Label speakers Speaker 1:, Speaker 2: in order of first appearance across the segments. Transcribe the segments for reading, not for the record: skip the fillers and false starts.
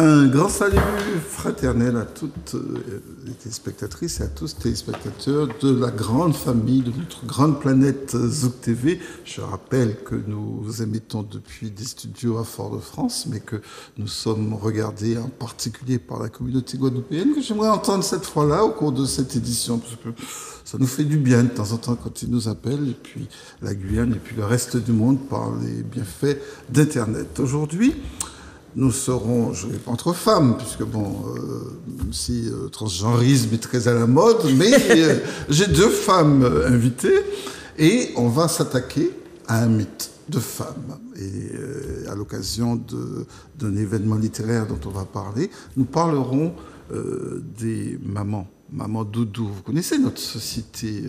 Speaker 1: Un grand salut fraternel à toutes les téléspectatrices et à tous les téléspectateurs de la grande famille, de notre grande planète Zouk TV. Je rappelle que nous émettons depuis des studios à Fort-de-France, mais que nous sommes regardés en particulier par la communauté guadeloupéenne, que j'aimerais entendre cette fois-là au cours de cette édition, parce que ça nous fait du bien de temps en temps quand ils nous appellent, et puis la Guyane et puis le reste du monde par les bienfaits d'Internet. Aujourd'hui, nous serons, je ne vais pas entre femmes, puisque bon, si le transgenrisme est très à la mode, mais j'ai deux femmes invitées et on va s'attaquer à un mythe de femmes. Et à l'occasion d'un événement littéraire dont on va parler, nous parlerons des mamans. Maman doudou, vous connaissez notre société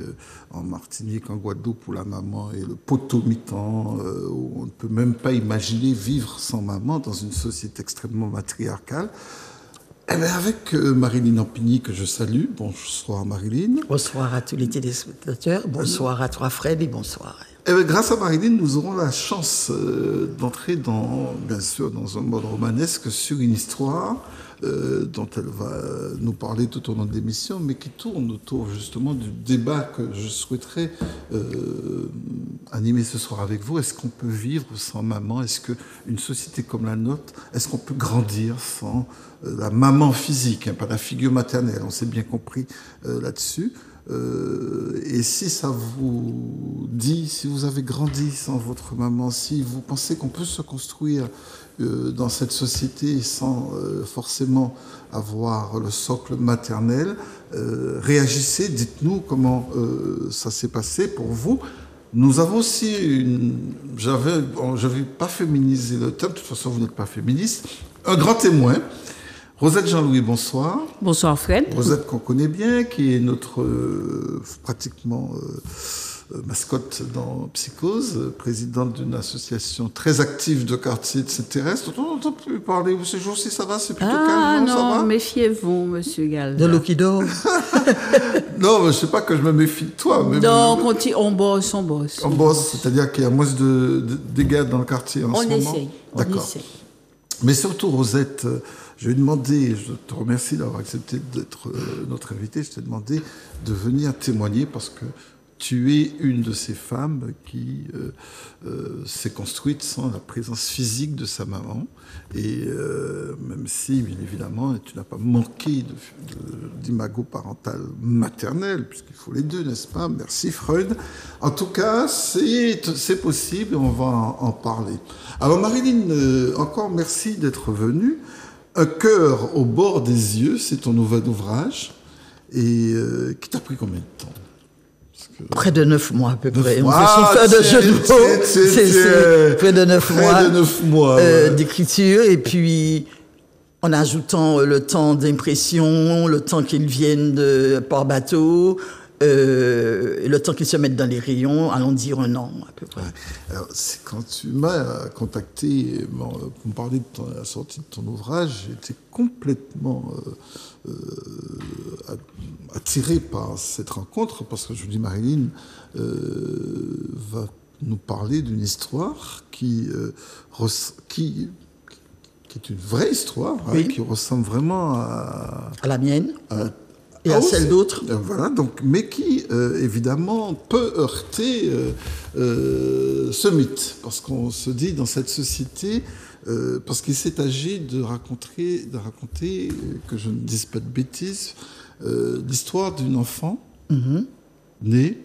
Speaker 1: en Martinique, en Guadeloupe, où la maman est le potomitan, où on ne peut même pas imaginer vivre sans maman dans une société extrêmement matriarcale. Eh bien, avec Marilyn Ampigny, que je salue. Bonsoir Marilyn.
Speaker 2: Bonsoir à tous les téléspectateurs, bonsoir à toi Fred et bonsoir.
Speaker 1: Eh bien, grâce à Marilyn, nous aurons la chance d'entrer bien sûr, dans un mode romanesque sur une histoire dont elle va nous parler tout au long de l'émission, mais qui tourne autour justement du débat que je souhaiterais animer ce soir avec vous. Est-ce qu'on peut vivre sans maman? Est-ce qu'une société comme la nôtre, est-ce qu'on peut grandir sans la maman physique, pas la figure maternelle? On s'est bien compris là-dessus. Et si ça vous dit, si vous avez grandi sans votre maman, si vous pensez qu'on peut se construire dans cette société sans forcément avoir le socle maternel, réagissez, dites-nous comment ça s'est passé pour vous. Nous avons aussi je n'avais pas féminisé le terme, de toute façon vous n'êtes pas féministe, un grand témoin. Rosette Jean-Louis, bonsoir.
Speaker 3: Bonsoir Fred.
Speaker 1: Rosette qu'on connaît bien, qui est notre pratiquement mascotte dans Psychose, présidente d'une association très active de quartier de cette terrestre. On n'entend plus parler ces jours-ci, ça va? C'est plutôt calme,
Speaker 3: non,
Speaker 1: ça va?
Speaker 3: Méfiez-vous, monsieur Galda.
Speaker 2: De l'eau qui dort.
Speaker 1: Non, je ne sais pas que je me méfie de toi. Mais
Speaker 3: non, on bosse.
Speaker 1: On bosse, c'est-à-dire qu'il y a moins de dégâts dans le quartier en ce moment.
Speaker 3: On essaye.
Speaker 1: D'accord. Mais surtout, Rosette, je vais demander, je te remercie d'avoir accepté d'être notre invité, je t'ai demandé de venir témoigner parce que tu es une de ces femmes qui s'est construite sans la présence physique de sa maman. Et même si, bien évidemment, tu n'as pas manqué d'imago parental maternel, puisqu'il faut les deux, n'est-ce pas? Merci Freud. En tout cas, c'est possible et on va en parler. Alors Marilyn, encore merci d'être venue. Un cœur au bord des yeux, c'est ton nouvel ouvrage. Et qui t'a pris combien de temps?
Speaker 2: Près de 9 mois à peu près. On fait son faire de jeu de mots. C'est près de 9 mois d'écriture. Et puis, en ajoutant le temps d'impression, le temps qu'ils viennent par bateau, le temps qu'ils se mettent dans les rayons, allons dire 1 an à peu près.
Speaker 1: Alors, c'est quand tu m'as contacté pour me parler de la sortie de ton ouvrage, j'étais complètement attiré par cette rencontre parce que je me dis Marilyn va nous parler d'une histoire qui est une vraie histoire, oui. Qui ressemble vraiment à
Speaker 2: la mienne. Et à celle d'autres.
Speaker 1: Voilà, donc, mais qui, évidemment, peut heurter ce mythe. Parce qu'on se dit, dans cette société, parce qu'il s'est agi de raconter, que je ne dise pas de bêtises, l'histoire d'une enfant née.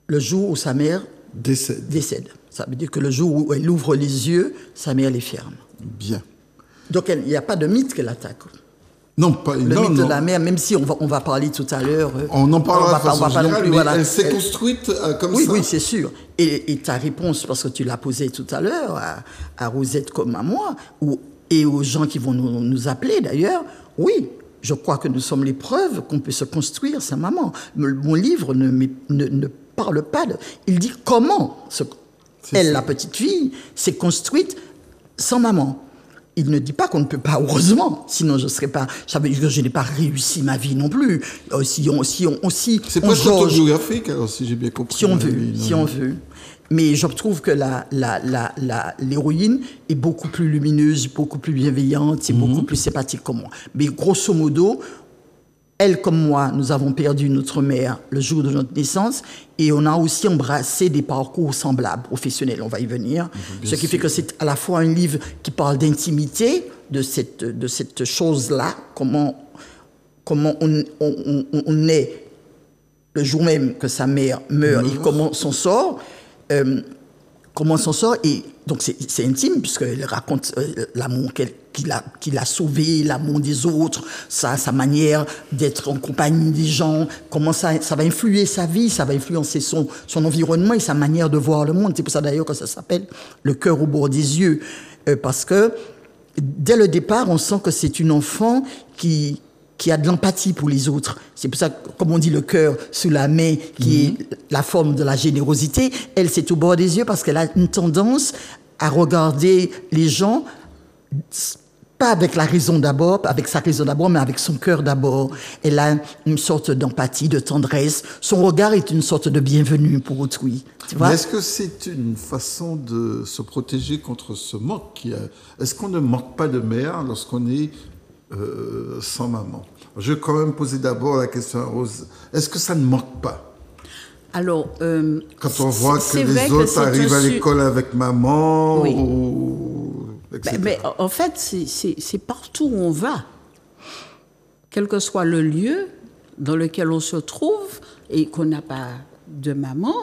Speaker 2: Le jour où sa mère décède. Ça veut dire que le jour où elle ouvre les yeux, sa mère les ferme.
Speaker 1: Bien.
Speaker 2: Donc, il n'y a pas de mythe qu'elle attaque.
Speaker 1: Non, pas
Speaker 2: le mythe de la mère, même si on va parler tout à l'heure.
Speaker 1: On en parlera de façon générale, mais
Speaker 2: voilà.
Speaker 1: Elle s'est construite comme ça.
Speaker 2: Oui, c'est sûr. Et ta réponse, parce que tu l'as posée tout à l'heure, à Rosette comme à moi, et aux gens qui vont nous appeler d'ailleurs, oui, je crois que nous sommes les preuves qu'on peut se construire sa maman. Mon livre ne parle pas de... Il dit comment la petite fille, s'est construite sans maman. Il ne dit pas qu'on ne peut pas, heureusement, sinon je serais pas. Ça veut dire que je n'ai pas réussi ma vie non plus.
Speaker 1: C'est presque autobiographique, alors si j'ai bien compris.
Speaker 2: Si on veut. Mais je trouve que l'héroïne est beaucoup plus lumineuse, beaucoup plus bienveillante, et beaucoup plus sympathique que moi. Mais grosso modo, elle comme moi, nous avons perdu notre mère le jour de notre naissance et on a aussi embrassé des parcours semblables, professionnels, on va y venir. Ce qui fait que c'est à la fois un livre qui parle d'intimité, de cette chose-là, comment on est le jour même que sa mère meurt et comment s'en sort. Et donc c'est intime puisqu'elle raconte l'amour qu'il a sauvé, l'amour des autres, sa manière d'être en compagnie des gens, comment ça va influer sa vie, ça va influencer son environnement et sa manière de voir le monde. C'est pour ça d'ailleurs que ça s'appelle Le cœur au bord des yeux, parce que dès le départ, on sent que c'est une enfant qui a de l'empathie pour les autres. C'est pour ça, comme on dit, le cœur sous la main, qui est la forme de la générosité. Elle, c'est au bord des yeux parce qu'elle a une tendance à regarder les gens, pas avec la raison d'abord, avec sa raison d'abord, mais avec son cœur d'abord. Elle a une sorte d'empathie, de tendresse. Son regard est une sorte de bienvenue pour autrui. Tu vois?
Speaker 1: Mais est-ce que c'est une façon de se protéger contre ce manque Est-ce qu'on ne manque pas de mère lorsqu'on est sans maman? Je vais quand même poser d'abord la question à Rose. Est-ce que ça ne manque pas?
Speaker 3: Alors,
Speaker 1: quand on voit que les autres arrivent à l'école avec maman,
Speaker 3: oui.
Speaker 1: etc.
Speaker 3: Mais en fait, c'est partout où on va. Quel que soit le lieu dans lequel on se trouve et qu'on n'a pas de maman,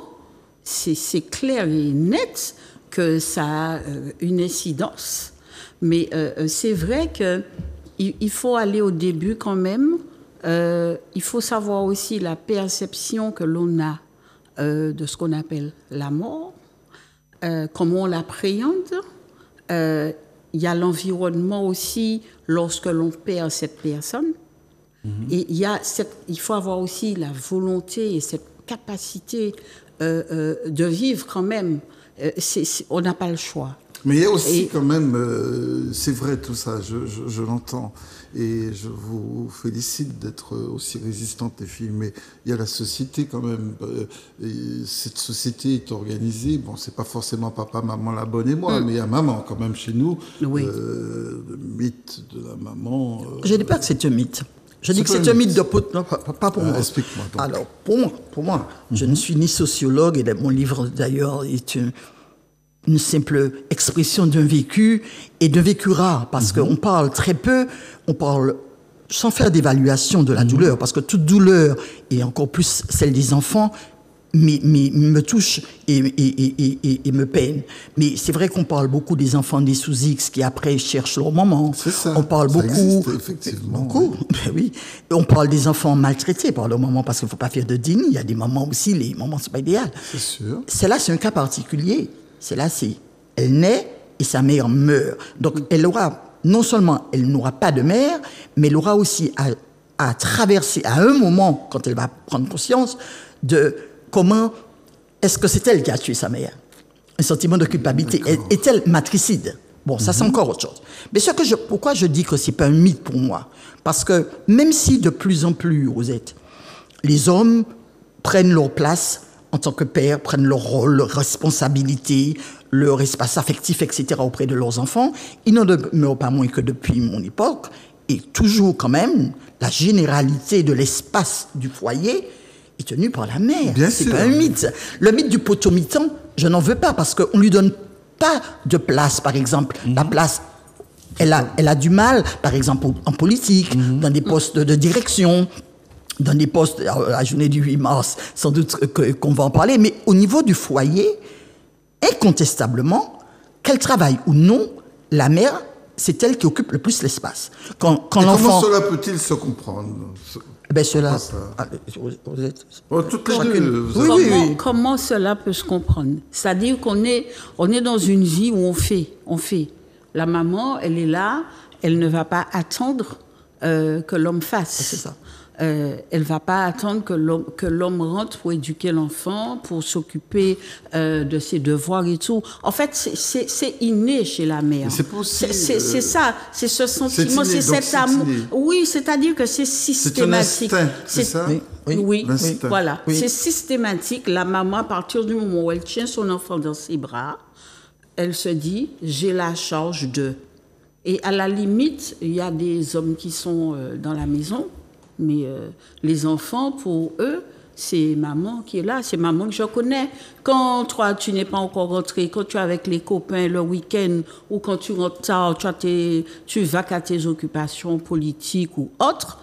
Speaker 3: c'est clair et net que ça a une incidence. Mais c'est vrai que il faut aller au début quand même. Il faut savoir aussi la perception que l'on a de ce qu'on appelle la mort, comment on l'appréhende. Il y a l'environnement aussi lorsque l'on perd cette personne. Et il faut avoir aussi la volonté et cette capacité de vivre quand même. On n'a pas le choix.
Speaker 1: Mais il y a aussi quand même, c'est vrai tout ça, je l'entends, et je vous félicite d'être aussi résistante les filles, mais il y a la société quand même, et cette société est organisée, bon c'est pas forcément papa, maman, la bonne et moi, mais il y a maman quand même chez nous,
Speaker 3: oui.
Speaker 1: Le mythe de la maman...
Speaker 2: Je ne dis pas que c'est un mythe. Je dis que c'est un mythe de... Non, pas pour moi.
Speaker 1: Explique-moi donc.
Speaker 2: Alors, pour moi, je ne suis ni sociologue, et mon livre d'ailleurs est une simple expression d'un vécu et d'un vécu rare, parce qu'on parle très peu, on parle sans faire d'évaluation de la douleur, parce que toute douleur, et encore plus celle des enfants, me touche et me peine. Mais c'est vrai qu'on parle beaucoup des enfants des sous-X qui après cherchent leur maman.
Speaker 1: C'est ça.
Speaker 2: On parle
Speaker 1: ça
Speaker 2: beaucoup,
Speaker 1: existe, effectivement.
Speaker 2: beaucoup, ben oui. Et on parle des enfants maltraités par leur maman, parce qu'il ne faut pas faire de déni. Il y a des mamans aussi, les mamans c'est pas idéal.
Speaker 1: C'est sûr.
Speaker 2: Celle-là, c'est un cas particulier. Celle-là, elle naît et sa mère meurt. Donc, elle aura, non seulement elle n'aura pas de mère, mais elle aura aussi à traverser, à un moment, quand elle va prendre conscience, de comment est-ce que c'est elle qui a tué sa mère. Un sentiment de culpabilité. Est-elle matricide? Bon, ça, c'est encore autre chose. Mais pourquoi je dis que c'est pas un mythe pour moi? Parce que même si de plus en plus, Rosette, les hommes prennent leur place en tant que pères, prennent leur rôle, leur responsabilité, leur espace affectif, etc. auprès de leurs enfants, il n'en demeure pas moins que depuis mon époque, et toujours quand même, la généralité de l'espace du foyer est tenue par la mère. C'est pas un mythe. Le mythe du potomitan, je n'en veux pas, parce qu'on ne lui donne pas de place, par exemple. La place, elle a du mal, par exemple, en politique, dans des postes de direction, dans des postes, à la journée du 8 mars, sans doute qu'on va en parler, mais au niveau du foyer, incontestablement, qu'elle travaille ou non, la mère, c'est elle qui occupe le plus l'espace. Quand l'enfant...
Speaker 1: Comment cela peut-il se comprendre?
Speaker 2: Ben cela...
Speaker 1: toutes les deux.
Speaker 3: Comment cela peut se comprendre? C'est-à-dire qu'on est dans une vie où on fait. La maman, elle est là, elle ne va pas attendre que l'homme fasse.
Speaker 2: C'est ça.
Speaker 3: Elle ne va pas attendre que l'homme rentre pour éduquer l'enfant, pour s'occuper de ses devoirs et tout. En fait, c'est inné chez la mère.
Speaker 1: C'est possible.
Speaker 3: C'est ça, c'est ce sentiment, c'est cet amour. Oui, c'est-à-dire que c'est systématique.
Speaker 1: C'est un instinct, c'est ça?
Speaker 3: Oui,
Speaker 1: L'instinct.
Speaker 3: voilà.
Speaker 2: Oui.
Speaker 3: C'est systématique. La maman, à partir du moment où elle tient son enfant dans ses bras, elle se dit, j'ai la charge de. Et à la limite, il y a des hommes qui sont dans la maison, mais les enfants, pour eux, c'est maman qui est là, c'est maman que je connais. Quand toi, tu n'es pas encore rentré, quand tu es avec les copains le week-end, ou quand tu rentres tard, tu vas qu'à tes occupations politiques ou autres,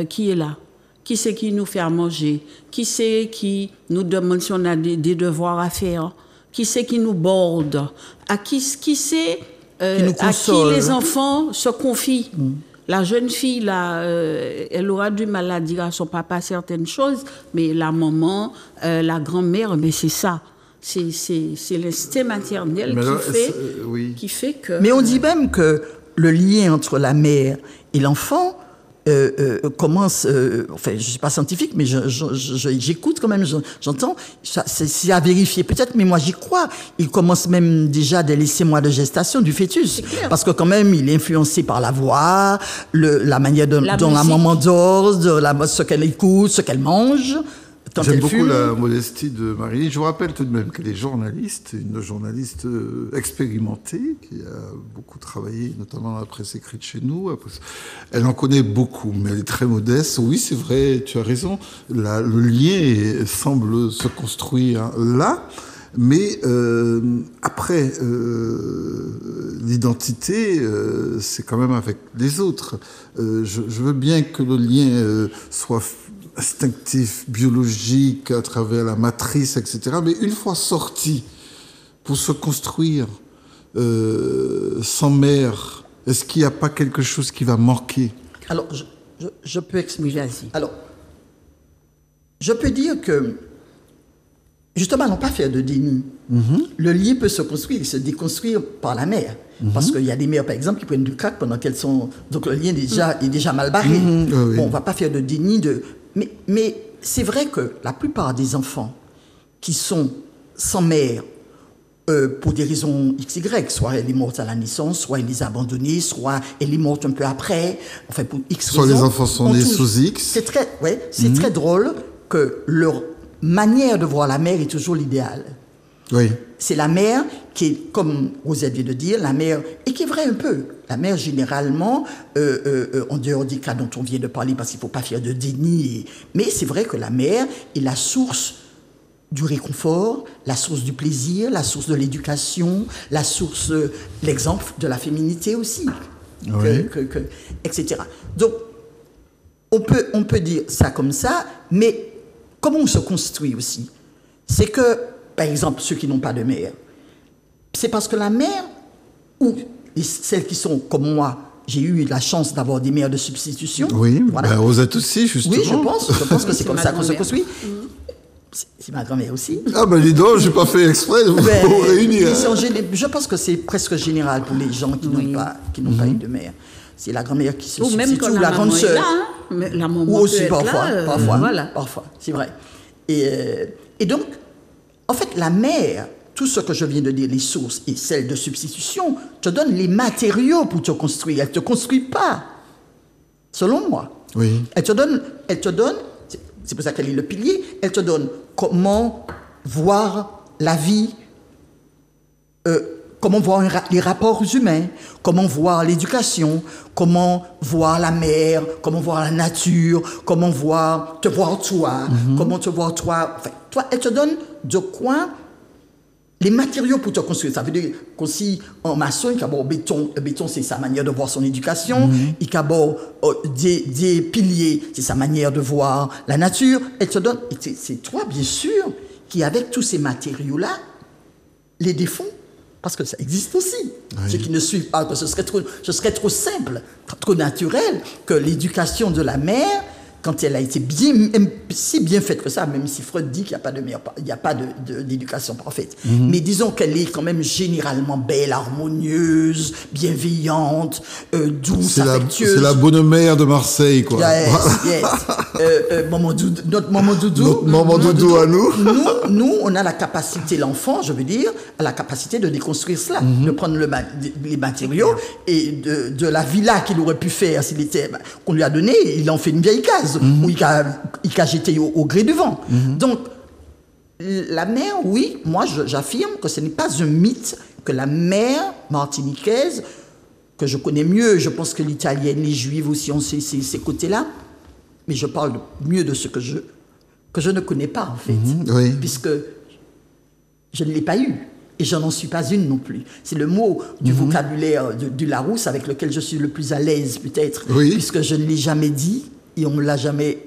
Speaker 3: qui est là? Qui c'est qui nous fait à manger? Qui c'est qui nous demande si on a des devoirs à faire? Qui c'est qui nous borde? À qui c'est
Speaker 2: nous
Speaker 3: à qui
Speaker 2: console.
Speaker 3: les enfants se confient? La jeune fille, là, elle aura du mal à dire à son papa certaines choses, mais la maman, la grand-mère, mais c'est ça. C'est l'instinct maternel
Speaker 1: Mais alors,
Speaker 3: qui, qui fait que...
Speaker 2: Mais on dit même que le lien entre la mère et l'enfant commence, enfin, je ne suis pas scientifique, mais j'écoute quand même, j'entends, c'est à vérifier peut-être, mais moi j'y crois. Il commence même déjà dès les 6 mois de gestation du fœtus, parce que quand même il est influencé par la voix, la manière dont la maman dort, ce qu'elle écoute, ce qu'elle mange.
Speaker 1: J'aime beaucoup la modestie de Marie. Je vous rappelle tout de même qu'elle est journaliste, une journaliste expérimentée, qui a beaucoup travaillé, notamment dans la presse écrite chez nous. Elle en connaît beaucoup, mais elle est très modeste. Oui, c'est vrai, tu as raison. Le lien semble se construire là. Mais après, l'identité, c'est quand même avec les autres. Je veux bien que le lien soit instinctif, biologique, à travers la matrice, etc. Mais une fois sorti, pour se construire sans mère, est-ce qu'il n'y a pas quelque chose qui va manquer?
Speaker 2: Alors, je peux expliquer.
Speaker 3: Vas-y.
Speaker 2: Alors, je peux dire que, justement, non pas faire de déni. Le lien peut se construire et se déconstruire par la mère. Parce qu'il y a des mères, par exemple, qui prennent du crack pendant qu'elles sont... Donc, le lien est déjà mal barré.
Speaker 1: Oui.
Speaker 2: Bon, on ne va pas faire de déni de... Mais c'est vrai que la plupart des enfants qui sont sans mère, pour des raisons XY, soit elle est morte à la naissance, soit elle les a abandonnés, soit elle est morte un peu après, enfin pour X
Speaker 1: Soit
Speaker 2: raisons.
Speaker 1: les enfants sont nés sous X.
Speaker 2: C'est très drôle que leur manière de voir la mère est toujours l'idéal.
Speaker 1: Oui.
Speaker 2: C'est la mère qui est, comme Rosette vient de dire, la mère, et qui est vrai un peu. La mère, généralement, en dehors des cas dont on vient de parler, parce qu'il ne faut pas faire de déni, mais c'est vrai que la mère est la source du réconfort, la source du plaisir, la source de l'éducation, la source, l'exemple de la féminité aussi,
Speaker 1: Oui.
Speaker 2: etc. Donc, on peut dire ça comme ça, mais comment on se construit aussi? C'est que, par exemple, ceux qui n'ont pas de mère, c'est parce que la mère, ou celles qui sont comme moi, j'ai eu la chance d'avoir des mères de substitution.
Speaker 1: Oui,
Speaker 2: voilà.
Speaker 1: Ben, vous êtes aussi, justement.
Speaker 2: Oui, je pense que c'est comme ça qu'on se
Speaker 3: grand-mère.
Speaker 2: construit. C'est ma grand-mère aussi.
Speaker 1: Ah ben dis donc, j'ai pas fait exprès de vous réunir.
Speaker 2: Je pense que c'est presque général pour les gens qui n'ont pas eu de mère. C'est la grand-mère qui se
Speaker 3: Ou même
Speaker 2: substitue,
Speaker 3: quand
Speaker 2: ou
Speaker 3: la
Speaker 2: la grande
Speaker 3: maman est
Speaker 2: sœur.
Speaker 3: là, hein. Mais la maman
Speaker 2: Ou aussi
Speaker 3: peut être
Speaker 2: parfois,
Speaker 3: là,
Speaker 2: parfois,
Speaker 3: voilà.
Speaker 2: c'est vrai. Et donc, en fait, la mère, tout ce que je viens de dire, les sources et celles de substitution, te donne les matériaux pour te construire. Elle ne te construit pas, selon moi.
Speaker 1: Oui.
Speaker 2: Elle te donne, c'est pour ça qu'elle est le pilier, elle te donne comment voir la vie, comment voir les rapports humains, comment voir l'éducation, comment voir la mer, comment voir la nature, comment te voir toi, comment te voir toi. Enfin, toi, elle te donne de quoi les matériaux pour te construire. Ça veut dire qu'aussi, en maçon, il y a le béton. Le béton, c'est sa manière de voir son éducation. Il y a des piliers, c'est sa manière de voir la nature. Elle te donne, et c'est toi, bien sûr, qui, avec tous ces matériaux-là, les défends. Parce que ça existe aussi. Oui. Ceux qui ne suivent pas, ce serait trop simple, trop naturel que l'éducation de la mère, quand elle a été si bien faite que ça, même si Freud dit qu'il n'y a pas de mère, il n'y a pas d'éducation parfaite. Mais disons qu'elle est quand même généralement belle, harmonieuse, bienveillante, douce, affectueuse.
Speaker 1: C'est la bonne mère de Marseille, quoi.
Speaker 2: Yes. Notre maman Doudou.
Speaker 1: Notre maman Doudou à nous.
Speaker 2: Nous, on a la capacité, l'enfant, je veux dire, a la capacité de déconstruire cela, de prendre les matériaux et de la villa qu'il aurait pu faire s'il était, qu'on lui a donné, il en fait une vieille case. gaz, ou il a jeté au gré du vent. Donc, la mer, oui, moi j'affirme que ce n'est pas un mythe que la mer martiniquaise, que je connais mieux, je pense que l'italienne, les juives aussi ont ces côtés-là, mais je parle mieux de ce que je ne connais pas en fait, puisque je ne l'ai pas eu. Et je n'en suis pas une non plus. C'est le mot du vocabulaire du Larousse avec lequel je suis le plus à l'aise peut-être, puisque je ne l'ai jamais dit et on ne me l'a jamais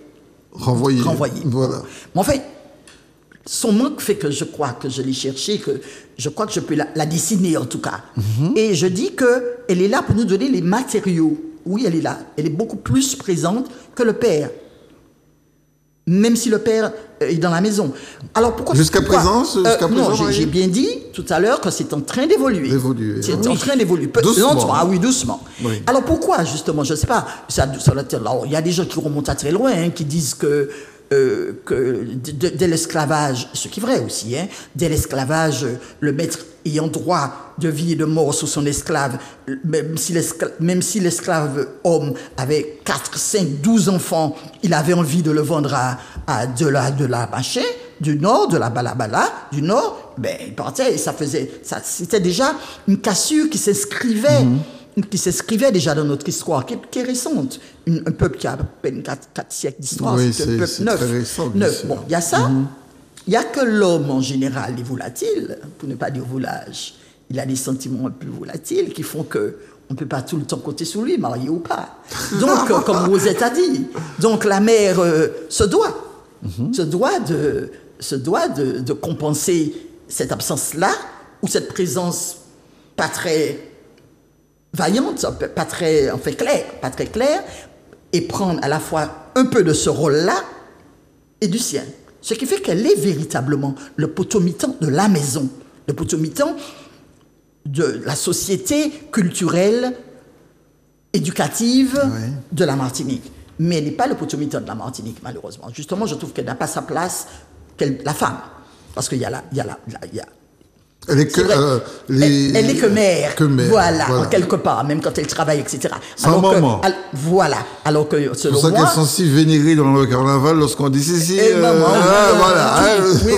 Speaker 2: renvoyé.
Speaker 1: Voilà.
Speaker 2: Mais en fait, son manque fait que je crois que je l'ai cherché, que je crois que je peux la dessiner en tout cas. Et je dis qu'elle est là pour nous donner les matériaux. Oui, elle est là. Elle est beaucoup plus présente que le père. Même si le père est dans la maison. Alors pourquoi
Speaker 1: Jusqu'à présent,
Speaker 2: non, j'ai bien dit tout à l'heure que c'est en train d'évoluer. C'est en train d'évoluer.
Speaker 1: Doucement.
Speaker 2: Ah oui, doucement.
Speaker 1: Oui.
Speaker 2: Alors pourquoi, justement, je ne sais pas, il y a des gens qui remontent à très loin, hein, qui disent que dès l'esclavage, ce qui est vrai aussi, hein, dès l'esclavage, le maître ayant droit de vie et de mort sur son esclave, même si l'esclave homme avait 4, 5, 12 enfants, il avait envie de le vendre à de la machin, du nord, de la balabala, du nord, ben, il partait et c'était déjà une cassure qui s'inscrivait. Qui s'inscrivait déjà dans notre histoire, qui est récente. Un peuple qui a à peine 4 siècles d'histoire, c'est un peuple neuf.
Speaker 1: Très récent,
Speaker 2: Bon, il y a ça. Il n'y a que l'homme en général, est volatile, pour ne pas dire volage. Il a des sentiments un peu volatiles qui font qu'on ne peut pas tout le temps compter sur lui, marié ou pas. Donc, comme Rosette a dit, donc la mère se doit de compenser cette absence-là, ou cette présence pas très vaillante, pas très claire, et prendre à la fois un peu de ce rôle-là et du sien. Ce qui fait qu'elle est véritablement le potomitan de la maison, le potomitan de la société culturelle, éducative de la Martinique. Mais elle n'est pas le potomitan de la Martinique, malheureusement. Justement, je trouve qu'elle n'a pas sa place, la femme. Parce qu'il y a
Speaker 1: elle n'est que,
Speaker 2: elle n'est que mère. Voilà, en quelque part, même quand elle travaille, etc.
Speaker 1: Sans maman.
Speaker 2: Voilà. Alors que, selon moi...
Speaker 1: C'est pour ça qu'elles sont si vénérées dans le carnaval lorsqu'on dit ceci.
Speaker 2: Maman,
Speaker 1: voilà.
Speaker 2: Oui,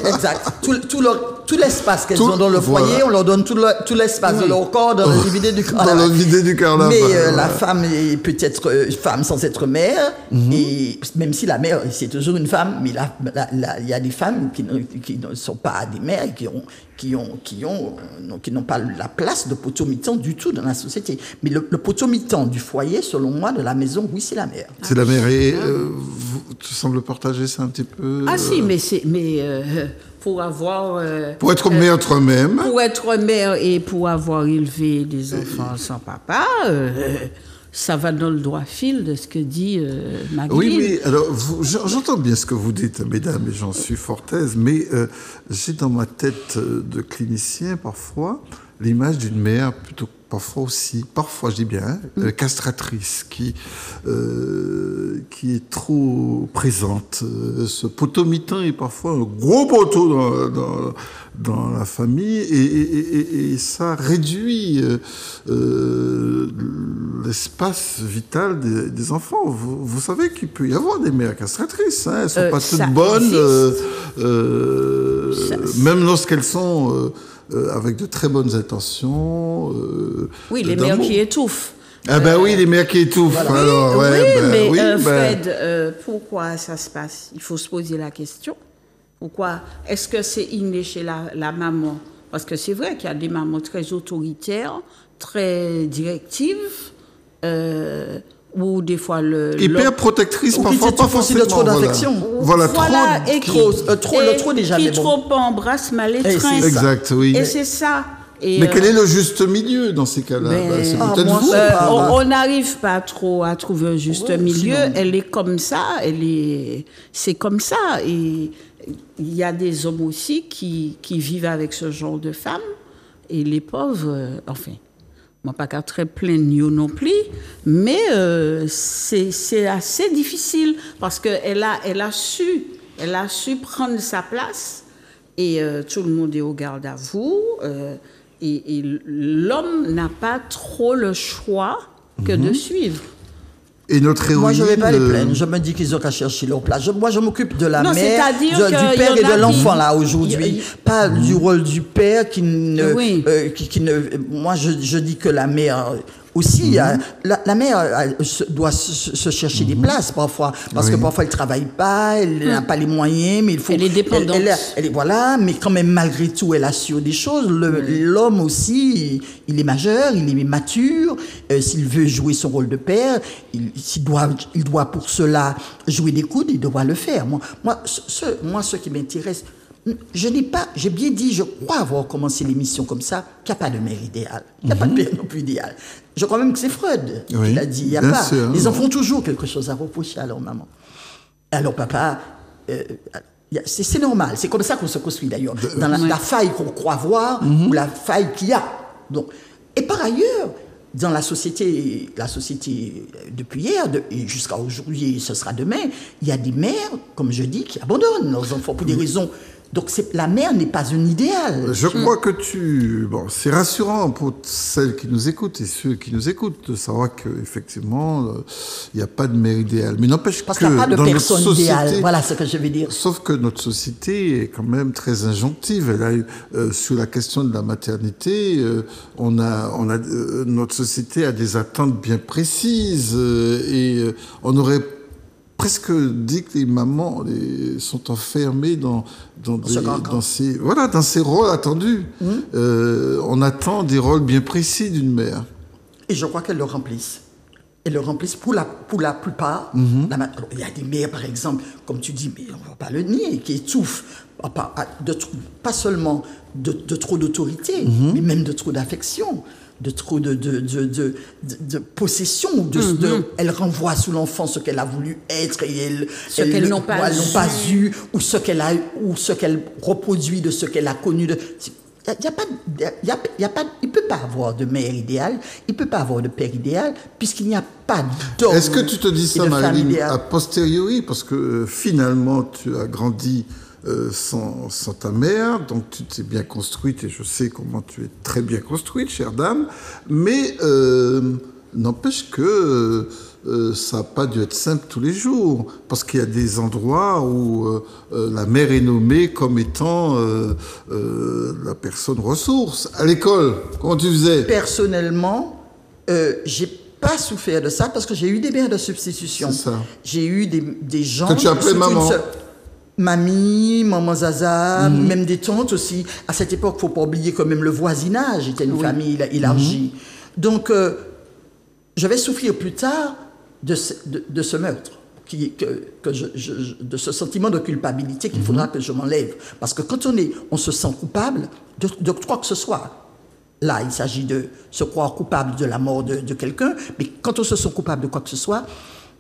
Speaker 2: exact. Tout l'espace qu'elles ont dans le foyer, on leur donne tout l'espace de leur corps dans le vidé du carnaval.
Speaker 1: Dans le vidé du carnaval.
Speaker 2: Mais la femme est peut-être femme sans être mère, et même si la mère, c'est toujours une femme, mais il y a des femmes qui ne sont pas des mères, qui n'ont pas la place de potomitan du tout dans la société. Mais le potomitan du foyer, selon moi, de la maison, oui, c'est la mère.
Speaker 1: C'est la mère. Et tu sembles partager ça un petit peu.
Speaker 3: Ah si, mais pour avoir...
Speaker 1: pour être mère toi-même.
Speaker 3: Pour être mère et pour avoir élevé des enfants sans papa... ça va dans le droit fil de ce que dit Magdalene.
Speaker 1: Oui, mais alors, j'entends bien ce que vous dites, mesdames, et j'en suis fort aise, mais j'ai dans ma tête de clinicien, parfois, l'image d'une mère, plutôt parfois, je dis bien, castratrice, qui est trop présente. Ce potomitan est parfois un gros poteau dans la famille, et ça réduit l'espace vital des enfants. Vous savez qu'il peut y avoir des mères castratrices, hein. Elles ne sont pas toutes bonnes, même lorsqu'elles sont avec de très bonnes intentions.
Speaker 3: Oui, les mères qui étouffent.
Speaker 1: Ah ben oui, les mères qui étouffent.
Speaker 3: Voilà.
Speaker 1: Alors,
Speaker 3: Fred, pourquoi ça se passe? Il faut se poser la question. Pourquoi? Est-ce que c'est inné chez la maman? Parce que c'est vrai qu'il y a des mamans très autoritaires, très directives, ou des fois
Speaker 1: hyper protectrices, parfois pas forcément.
Speaker 2: Trop d'affection.
Speaker 3: Voilà,
Speaker 2: trop déjà.
Speaker 3: Qui trop embrasse mal étreint.
Speaker 1: Exact, oui.
Speaker 3: Et c'est ça.
Speaker 1: Mais quel est le juste milieu dans ces cas-là? C'est peut-être vous.
Speaker 3: On n'arrive pas trop à trouver un juste milieu. Sinon. Elle est comme ça. C'est comme ça. Et il y a des hommes aussi qui vivent avec ce genre de femmes. Et les pauvres, enfin, moi pas qu'à très plaindre non plus, mais c'est assez difficile parce qu'elle a su prendre sa place et tout le monde est au garde à vous. Et l'homme n'a pas trop le choix que de suivre.
Speaker 1: Et notre héroïne...
Speaker 2: Moi, je ne vais pas les plaindre. Je me dis qu'ils ont qu'à chercher leur place. Moi, je m'occupe de la mère, du père et de l'enfant, là, aujourd'hui. Pas du rôle du père qui ne... Moi, je dis que la mère... Aussi, la mère doit se chercher des places parfois, parce que parfois elle travaille pas, elle n'a pas les moyens, mais il faut.
Speaker 3: Elle est dépendante.
Speaker 2: Voilà, mais quand même malgré tout, elle assure des choses. L'homme aussi, il est majeur, il est mature. S'il veut jouer son rôle de père, il doit pour cela jouer des coudes, il doit le faire. Moi, ce qui m'intéresse. J'ai bien dit, je crois avoir commencé l'émission comme ça, qu'il n'y a pas de mère idéale, qu'il n'y a pas de père non plus idéal. Je crois même que c'est Freud qui l'a dit. Il y a pas.
Speaker 1: Sûr,
Speaker 2: les enfants ont toujours quelque chose à reprocher à leur maman. À leur papa. C'est normal. C'est comme ça qu'on se construit d'ailleurs. Dans la faille qu'on croit voir ou la faille qu'il y a. Donc, et par ailleurs, dans la société depuis hier et jusqu'à aujourd'hui, ce sera demain, il y a des mères, comme je dis, qui abandonnent leurs enfants pour des raisons. Donc la mère n'est pas un idéal.
Speaker 1: Je crois que c'est rassurant pour celles qui nous écoutent et ceux qui nous écoutent de savoir qu'effectivement, il n'y a pas de mère idéale. Mais n'empêche
Speaker 2: parce qu'il n'y a pas de personne idéale. Voilà ce que je veux dire.
Speaker 1: Sauf que notre société est quand même très injonctive. Sur la question de la maternité, notre société a des attentes bien précises et on aurait presque dit que les mamans sont enfermées dans ces rôles attendus. On attend des rôles bien précis d'une mère.
Speaker 2: Et je crois qu'elles le remplissent. Elles le remplissent pour la plupart. Il y a des mères, par exemple, comme tu dis, mais on ne va pas le nier, qui étouffent, pas seulement de trop d'autorité, mais même de trop d'affection. De trop de possession. Elle renvoie sous l'enfant ce qu'elle a voulu être et
Speaker 3: ce qu'elles n'ont pas
Speaker 2: eu, ou ce qu'elle reproduit de ce qu'elle a connu. Il ne peut pas avoir de mère idéale, il ne peut pas avoir de père idéal, puisqu'il n'y a pas d'homme.
Speaker 1: Est-ce que tu te dis ça, Marilyn, a posteriori, parce que finalement tu as grandi sans ta mère, donc tu t'es bien construite, et je sais comment tu es très bien construite, chère dame, mais n'empêche que ça n'a pas dû être simple tous les jours, parce qu'il y a des endroits où la mère est nommée comme étant la personne ressource. À l'école, comment tu faisais?
Speaker 2: Personnellement, j'ai pas souffert de ça, parce que j'ai eu des mères de substitution.
Speaker 1: C'est ça.
Speaker 2: J'ai eu des gens...
Speaker 1: Que tu appelais maman.
Speaker 2: Mamie, maman Zaza, même des tantes aussi. À cette époque, il ne faut pas oublier quand même le voisinage était une famille élargie. Donc, je vais souffrir plus tard de ce meurtre, de ce sentiment de culpabilité qu'il faudra que je m'enlève. Parce que quand on se sent coupable de quoi que ce soit, là, il s'agit de se croire coupable de la mort de quelqu'un, mais quand on se sent coupable de quoi que ce soit,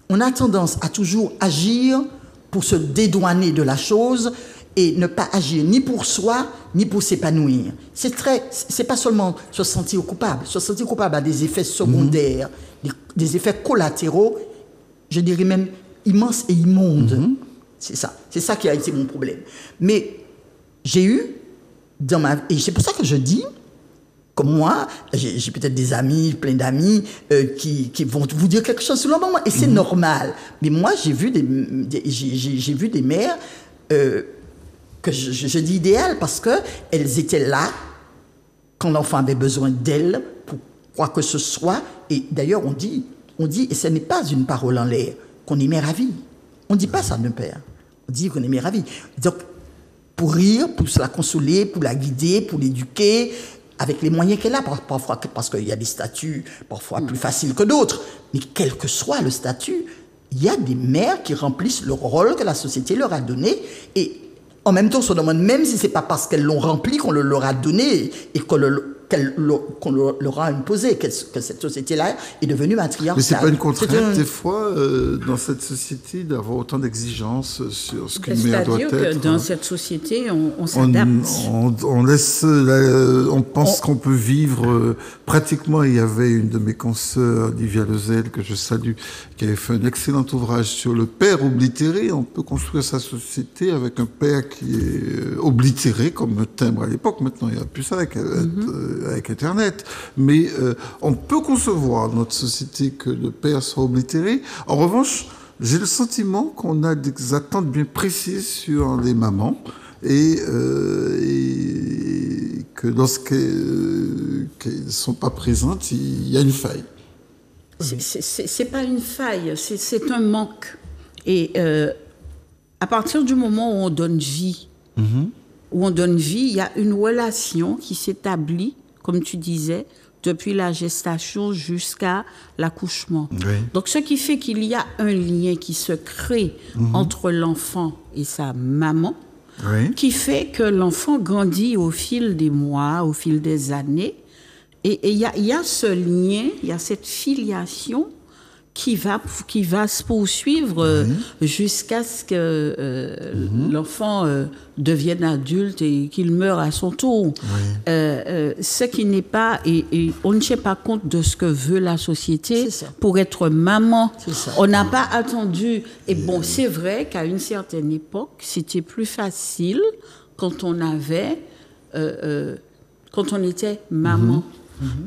Speaker 2: on a tendance à toujours agir pour se dédouaner de la chose et ne pas agir ni pour soi, ni pour s'épanouir. C'est pas seulement se sentir coupable. Se sentir coupable a des effets secondaires, des effets collatéraux, je dirais même immenses et immondes. C'est ça qui a été mon problème. Mais j'ai eu, et c'est pour ça que je dis, comme moi, j'ai peut-être des amis, plein d'amis qui vont vous dire quelque chose sur le moment, et c'est normal. Mais moi, j'ai vu des mères que je dis idéales parce qu'elles étaient là quand l'enfant avait besoin d'elles pour quoi que ce soit. Et d'ailleurs, on dit, et ce n'est pas une parole en l'air, qu'on est mère à vie. On ne dit pas ça d'un père. On dit qu'on est mère à vie. Donc, pour rire, pour la consoler, pour la guider, pour l'éduquer, avec les moyens qu'elle a, parfois, parce qu'il y a des statuts parfois plus faciles que d'autres. Mais quel que soit le statut, il y a des mères qui remplissent le rôle que la société leur a donné. Et en même temps, on se demande même si ce n'est pas parce qu'elles l'ont rempli qu'on le leur a donné et qu'on leur a imposé, que cette société-là est devenue matriarcale.
Speaker 1: Mais ce n'est pas une contrainte, des fois, dans cette société, d'avoir autant d'exigences sur ce qu'une mère doit être?
Speaker 3: C'est-à-dire que dans cette société, on s'adapte.
Speaker 1: On pense qu'on peut vivre pratiquement. Il y avait une de mes consoeurs, Livia Lezel, que je salue, qui avait fait un excellent ouvrage sur le père oblitéré. On peut construire sa société avec un père qui est oblitéré comme timbre à l'époque. Maintenant, il n'y a plus ça. avec Internet. Mais on peut concevoir dans notre société que le père soit oblitéré. En revanche, j'ai le sentiment qu'on a des attentes bien précises sur les mamans et que lorsqu'elles ne sont pas présentes, il y a une faille.
Speaker 3: C'est pas une faille, c'est un manque. Et à partir du moment où on donne vie, il y a une relation qui s'établit, comme tu disais, depuis la gestation jusqu'à l'accouchement.
Speaker 1: Oui.
Speaker 3: Donc, ce qui fait qu'il y a un lien qui se crée entre l'enfant et sa maman,
Speaker 1: Oui.
Speaker 3: qui fait que l'enfant grandit au fil des mois, au fil des années. Et il y a ce lien, il y a cette filiation qui va se poursuivre jusqu'à ce que l'enfant devienne adulte et qu'il meure à son tour. Ce qui n'est pas... Et on ne tient pas compte de ce que veut la société pour être maman. On n'a pas attendu... Et bon, c'est vrai qu'à une certaine époque, c'était plus facile quand on avait... quand on était maman.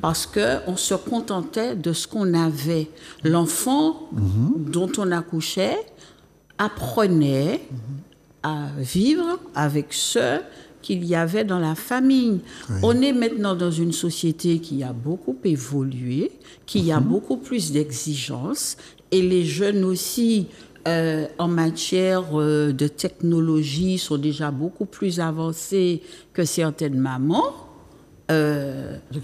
Speaker 3: Parce qu'on se contentait de ce qu'on avait. L'enfant dont on accouchait apprenait à vivre avec ce qu'il y avait dans la famille. On est maintenant dans une société qui a beaucoup évolué, qui a beaucoup plus d'exigences, et les jeunes aussi, en matière de technologie, sont déjà beaucoup plus avancés que certaines mamans. Ce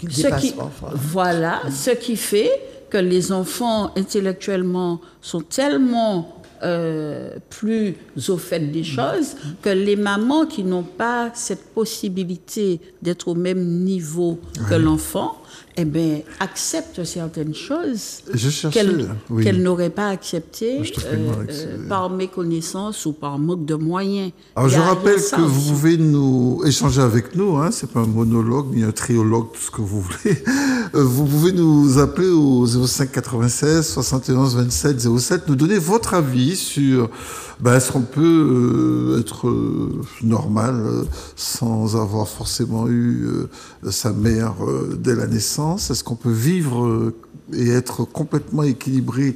Speaker 3: qui fait que les enfants intellectuellement sont tellement plus au fait des choses que les mamans qui n'ont pas cette possibilité d'être au même niveau que l'enfant, eh ben, acceptent certaines choses qu'elles n'auraient pas acceptées par méconnaissance ou par manque de moyens.
Speaker 1: Alors, je rappelle que vous pouvez nous échanger avec nous, hein, c'est pas un monologue ni un triologue, tout ce que vous voulez. Vous pouvez nous appeler au 05 96 71 27 07, nous donner votre avis sur est-ce qu'on peut être normal sans avoir forcément eu sa mère dès la naissance? Est-ce qu'on peut vivre et être complètement équilibré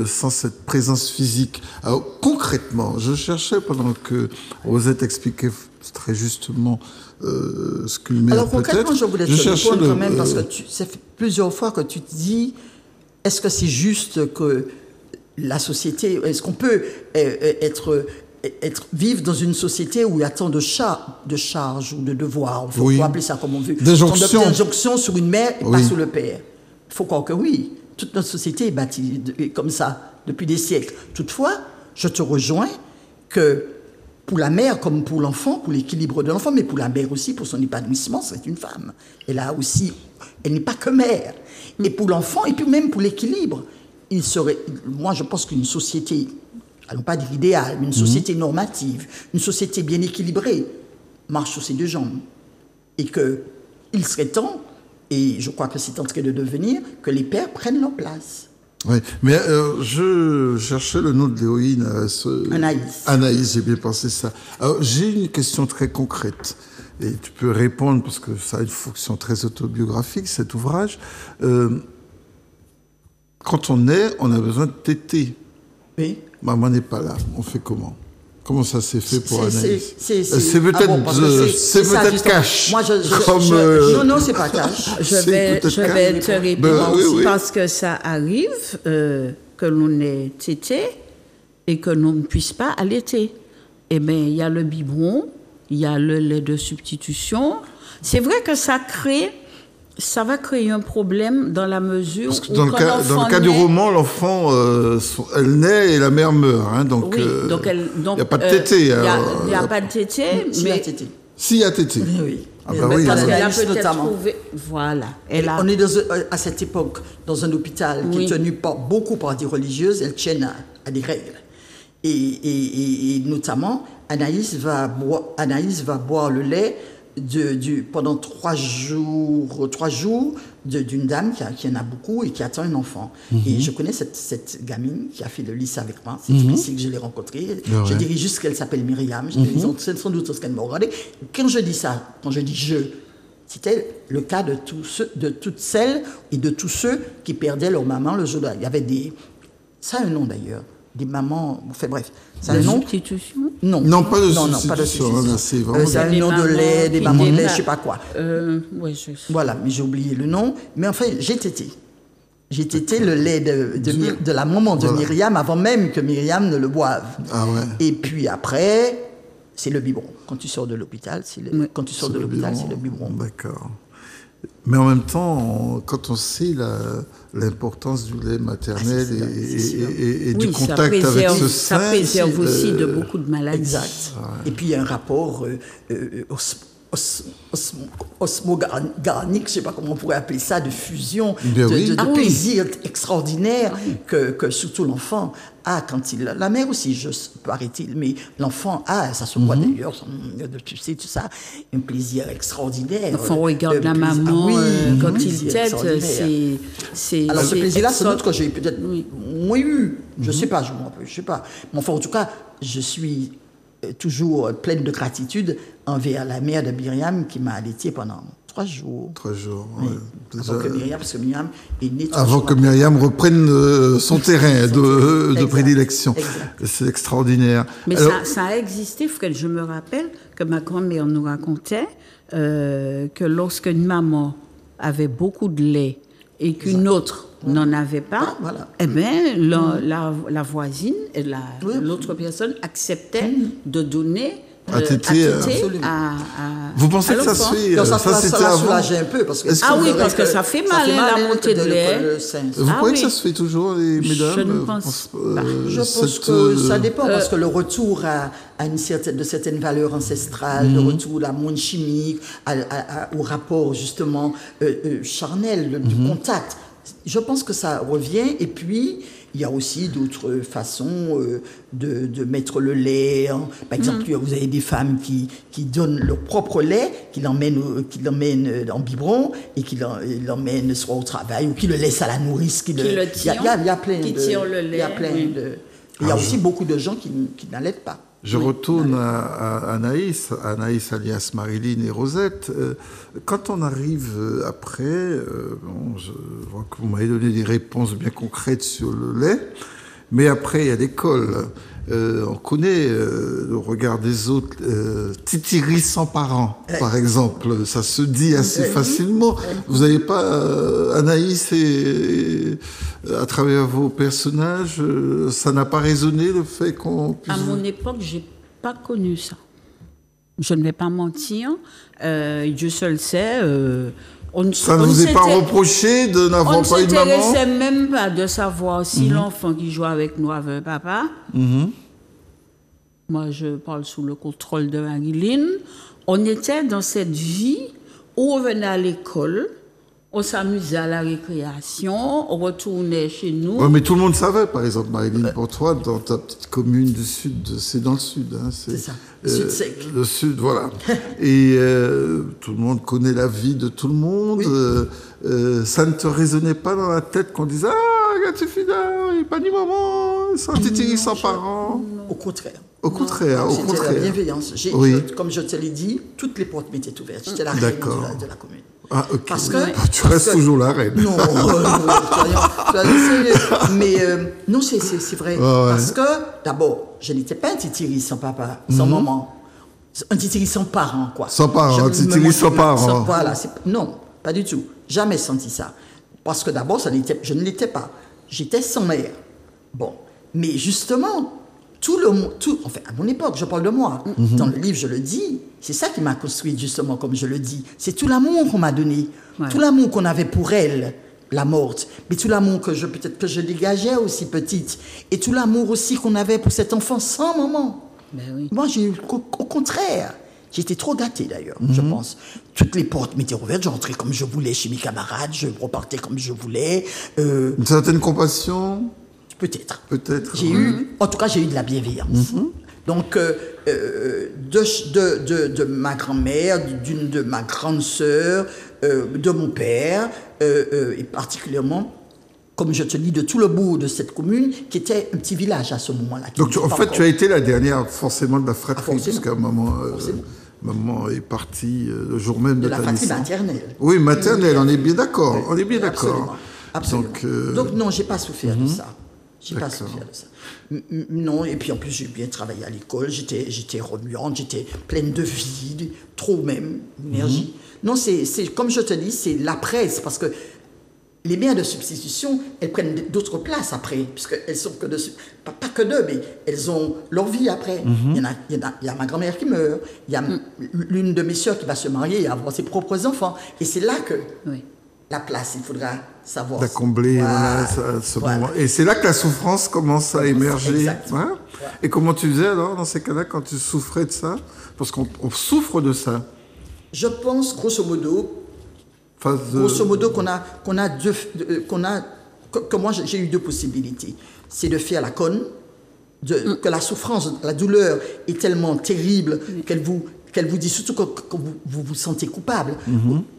Speaker 1: sans cette présence physique? Alors, concrètement, je cherchais pendant que Rosette expliquait très justement ce qu'une mère
Speaker 2: Alors, concrètement,
Speaker 1: peut-être.
Speaker 2: je voulais te répondre quand même, parce que ça fait plusieurs fois que tu te dis, est-ce que c'est juste que la société, est-ce qu'on peut vivre dans une société où il y a tant de charges ou de devoirs, il faut appeler ça comme on veut, d'injonctions sur une mère et pas sur le père. Il faut croire que oui, toute notre société est bâtie comme ça depuis des siècles. Toutefois, je te rejoins que pour la mère comme pour l'enfant, pour l'équilibre de l'enfant, mais pour la mère aussi, pour son épanouissement, c'est une femme. Et là aussi, elle n'est pas que mère. Et pour l'enfant, et puis même pour l'équilibre, moi je pense qu'une société, allons pas dire idéale, mais une société normative, une société bien équilibrée, marche sur ses deux jambes. Et qu'il serait temps, et je crois que c'est en train de devenir, que les pères prennent leur place.
Speaker 1: Oui, mais je cherchais le nom de l'héroïne.
Speaker 2: Anaïs.
Speaker 1: Anaïs, j'ai bien pensé ça. Alors, j'ai une question très concrète. Et tu peux répondre, parce que ça a une fonction très autobiographique, cet ouvrage. Quand on naît, on a besoin de téter.
Speaker 2: Oui.
Speaker 1: Maman n'est pas là. On fait comment? Comment ça s'est fait pour Anaïs?
Speaker 2: C'est
Speaker 1: peut-être cash.
Speaker 2: Moi, non, c'est pas cash.
Speaker 3: Je vais te répondre aussi parce que ça arrive que l'on ait tété et que l'on ne puisse pas allaiter. Eh bien, il y a le biberon, il y a le lait de substitution. C'est vrai que ça va créer un problème dans la mesure
Speaker 1: parce que
Speaker 3: où
Speaker 1: dans le cas du roman, l'enfant, elle naît et la mère meurt. Hein, donc, il n'y a pas de tété.
Speaker 3: Il n'y a pas de tété, mais...
Speaker 1: S'il y a tété.
Speaker 2: Oui.
Speaker 1: Ah bah oui,
Speaker 3: parce qu'elle a peut-être trouvé... Voilà.
Speaker 2: On est à cette époque dans un hôpital qui est tenu beaucoup par des religieuses. Elles tiennent à des règles. Et notamment, Anaïs va boire le lait pendant 3 jours d'une dame qui en a beaucoup et qui attend un enfant. Et je connais cette gamine qui a fait le lycée avec moi. C'est ici que je l'ai rencontrée. Je dirais juste qu'elle s'appelle Myriam. C'est sans doute ce qu'elle m'a regardé. Quand je dis ça, quand je dis C'était le cas de toutes celles et de tous ceux qui perdaient leur maman le jour de... Il y avait des... Ça a un nom d'ailleurs. Des mamans... Enfin bref. Ça a un nom.
Speaker 3: Substitution?
Speaker 2: Non.
Speaker 1: Non, pas de
Speaker 2: substitution.
Speaker 1: Là, c'est vraiment
Speaker 2: C'est un nom de lait, des mamans de lait, je ne sais pas quoi.
Speaker 3: Ouais,
Speaker 2: Voilà, mais j'ai oublié le nom. Mais enfin, j'ai tété. J'ai tété le lait de la maman de Myriam avant même que Myriam ne le boive.
Speaker 1: Ah ouais.
Speaker 2: Et puis après, c'est le biberon. Quand tu sors de l'hôpital, c'est le biberon.
Speaker 1: D'accord. Mais en même temps, quand on sait l'importance du lait maternel et du contact avec ce sein...
Speaker 3: Ça préserve aussi de beaucoup de maladies.
Speaker 2: Exact. Ouais. Et puis il y a un rapport osmogarnique, je ne sais pas comment on pourrait appeler ça, de fusion, de plaisir extraordinaire que surtout l'enfant a quand il... La mère aussi, paraît-il, mais l'enfant a, ça se voit d'ailleurs, tu sais, tout ça, un plaisir extraordinaire.
Speaker 3: L'enfant regarde la maman quand il tète, c'est...
Speaker 2: Alors ce plaisir-là, c'est l'autre que j'ai peut-être moins eu. Je ne sais pas, je sais pas. Mais enfin, en tout cas, je suis toujours pleine de gratitude envers la mère de Myriam qui m'a allaitée pendant 3 jours.
Speaker 1: 3 jours,
Speaker 2: oui. Avant que Myriam, parce que Myriam est née...
Speaker 1: Avant que Myriam reprenne son terrain de prédilection. C'est extraordinaire.
Speaker 3: Mais alors, ça a existé, Fred. Je me rappelle que ma grand-mère nous racontait que lorsque une maman avait beaucoup de lait et qu'une autre n'en avait pas, eh bien, la voisine, l'autre personne acceptait de donner
Speaker 1: à téter. Vous pensez que ça se fait
Speaker 2: ça la soulageait un peu parce que
Speaker 3: parce que ça fait mal, la montée de lait.
Speaker 1: Vous croyez que ça se fait toujours, les mesdames?
Speaker 3: Je ne pense pas.
Speaker 2: Je pense que ça dépend parce que le retour de certaines valeurs ancestrales, le retour à la monde chimique, au rapport justement charnel, du contact, je pense que ça revient. Et puis il y a aussi d'autres façons de mettre le lait. Par exemple, vous avez des femmes qui donnent leur propre lait, qui l'emmènent en biberon et qui l'emmènent soit au travail ou qui le laissent à la nourrice. Il y a plein de...
Speaker 3: tirent le lait.
Speaker 2: Il y a aussi beaucoup de gens qui n'allaitent pas.
Speaker 1: Je retourne à Anaïs alias Marilyn et Rosette. Quand on arrive après, je vois que vous m'avez donné des réponses bien concrètes sur le lait, mais après il y a l'école. On connaît le regard des autres, titiri sans parents, par exemple. Ça se dit assez facilement. Vous n'avez pas, Anaïs, à travers vos personnages, ça n'a pas résonné le fait qu'on puisse...
Speaker 3: À mon époque, je n'ai pas connu ça. Je ne vais pas mentir. Dieu seul sait.
Speaker 1: Ça ne vous est pas reproché de n'avoir pas eu de maman?
Speaker 3: On ne s'intéressait même pas de savoir si l'enfant qui joue avec nous avait un papa. Moi, je parle sous le contrôle de Marilyn. On était dans cette vie où on venait à l'école, on s'amusait à la récréation, on retournait chez nous.
Speaker 1: Oui, mais tout le monde savait, par exemple, Marilyn, pour toi, dans ta petite commune du Sud, c'est dans le Sud. Hein,
Speaker 2: c'est ça, le Sud sec.
Speaker 1: Le Sud, voilà. Et tout le monde connaît la vie de tout le monde. Oui. Ça ne te résonnait pas dans la tête qu'on disait « Ah, regarde ce fille il n'est pas ni maman, sans titiri, sans parents. »
Speaker 2: Au contraire.
Speaker 1: Au contraire.
Speaker 2: C'était la bienveillance. Comme je te l'ai dit, toutes les portes m'étaient ouvertes. J'étais la reine de la commune.
Speaker 1: Ah, ok. Tu restes toujours la reine.
Speaker 2: Non, mais non, c'est vrai. Parce que, d'abord, je n'étais pas un titiri sans papa, sans maman. Un titiri sans parents, quoi.
Speaker 1: Sans parents, un titiri sans parents.
Speaker 2: Voilà, non, pas du tout. Jamais senti ça. Parce que d'abord, je ne l'étais pas. J'étais sans mère. Bon. Mais justement, enfin, à mon époque, je parle de moi. Dans le livre, je le dis. C'est ça qui m'a construite, justement, comme je le dis. C'est tout l'amour qu'on m'a donné. Ouais. Tout l'amour qu'on avait pour elle, la morte. Mais tout l'amour peut-être que je dégageais aussi petite. Et tout l'amour aussi qu'on avait pour cet enfant sans maman.
Speaker 3: Ben oui.
Speaker 2: Moi, au contraire. J'étais trop gâtée, d'ailleurs, je pense. Toutes les portes m'étaient ouvertes. J'entrais comme je voulais chez mes camarades. Je repartais comme je voulais.
Speaker 1: Une certaine compassion?
Speaker 2: Peut-être. En tout cas, j'ai eu de la bienveillance. Donc, de ma grand-mère, d'une de ma grande sœur, de mon père, et particulièrement, comme je te dis, de tout le bout de cette commune, qui était un petit village à ce moment-là.
Speaker 1: Donc, en fait, tu as été la dernière, forcément, de la fratrie, jusqu'à un moment... maman est partie le jour même de
Speaker 2: la
Speaker 1: ta
Speaker 2: fatigue
Speaker 1: naissance.
Speaker 2: maternelle.
Speaker 1: Oui, maternelle, on est bien d'accord. On est bien d'accord.
Speaker 2: Absolument. Donc non, j'ai pas souffert de ça. J'ai pas
Speaker 1: D'accord.
Speaker 2: souffert de ça. Non, et puis en plus, j'ai bien travaillé à l'école, j'étais remuante, j'étais pleine de vie, trop même, énergie. Non, c'est comme je te dis, c'est la presse, parce que les mères de substitution, elles prennent d'autres places après, puisqu'elles sont que pas que deux, mais elles ont leur vie après. Il y a ma grand-mère qui meurt, il y a l'une de mes sœurs qui va se marier et avoir ses propres enfants. Et c'est là que la place, il faudra savoir.
Speaker 1: La combler, voilà, ce moment. Et c'est là que la souffrance commence à émerger.
Speaker 2: Exactement.
Speaker 1: Hein. Et comment tu faisais alors, dans ces cas-là, quand tu souffrais de ça? Parce qu'on souffre de ça.
Speaker 2: Je pense, grosso modo, que moi j'ai eu deux possibilités. C'est de faire la conne, que la souffrance, la douleur est tellement terrible qu'elle vous dit, surtout quand vous vous sentez coupable.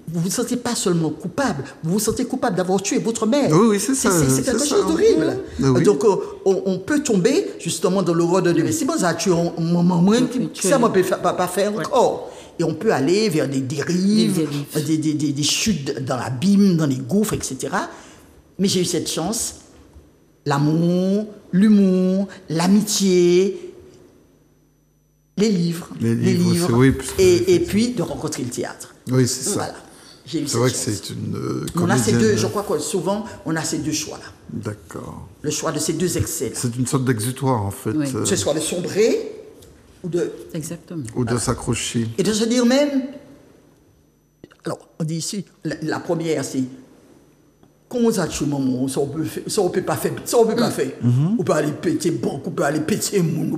Speaker 2: Vous vous sentez pas seulement coupable, vous vous sentez coupable d'avoir tué votre mère.
Speaker 1: Oui, c'est ça.
Speaker 2: C'est quelque chose d'horrible.
Speaker 1: Oui.
Speaker 2: Donc on peut tomber justement dans l'horreur de dire, si ça a tué maman, ça ne peut pas faire encore. Et on peut aller vers des dérives, des chutes dans l'abîme, dans les gouffres, etc. Mais j'ai eu cette chance, l'amour, l'humour, l'amitié, les livres,
Speaker 1: oui,
Speaker 2: et puis de rencontrer le théâtre.
Speaker 1: Oui, c'est ça.
Speaker 2: Voilà. J'ai eu
Speaker 1: c'est vrai
Speaker 2: cette
Speaker 1: que
Speaker 2: chance.
Speaker 1: c'est une
Speaker 2: On a ces
Speaker 1: comédienne.
Speaker 2: deux, je crois que souvent, on a ces deux choix-là.
Speaker 1: D'accord.
Speaker 2: Le choix de ces deux excès.
Speaker 1: C'est une sorte d'exutoire, en fait.
Speaker 3: Oui.
Speaker 2: Que ce soit de sombrer
Speaker 3: Exactement.
Speaker 1: Ou de s'accrocher.
Speaker 2: et de se dire même. Alors, on dit ici, la première, c'est comment ça tue maman, ça on peut pas faire, On peut aller péter banque, on peut aller péter monde,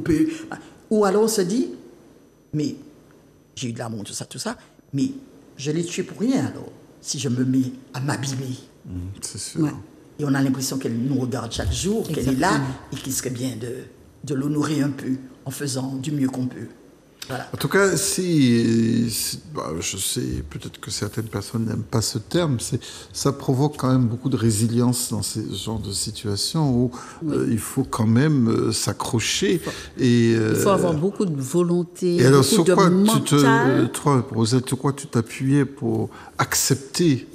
Speaker 2: ou alors on se dit, mais j'ai eu de l'amour, tout ça, mais je l'ai tué pour rien alors, si je me mets à m'abîmer.
Speaker 1: C'est sûr.
Speaker 3: Ouais.
Speaker 2: Et on a l'impression qu'elle nous regarde chaque jour, qu'elle est là, et qu'il serait bien de l'honorer un peu en faisant du mieux qu'on peut. Voilà.
Speaker 1: En tout cas, je sais, peut-être que certaines personnes n'aiment pas ce terme, ça provoque quand même beaucoup de résilience dans ces genres de situations où il faut quand même s'accrocher.
Speaker 3: Il faut avoir beaucoup de volonté,
Speaker 1: et alors,
Speaker 3: beaucoup
Speaker 1: sur
Speaker 3: de
Speaker 1: quoi
Speaker 3: mental.
Speaker 1: toi, Rosette, sur quoi tu t'appuyais pour accepter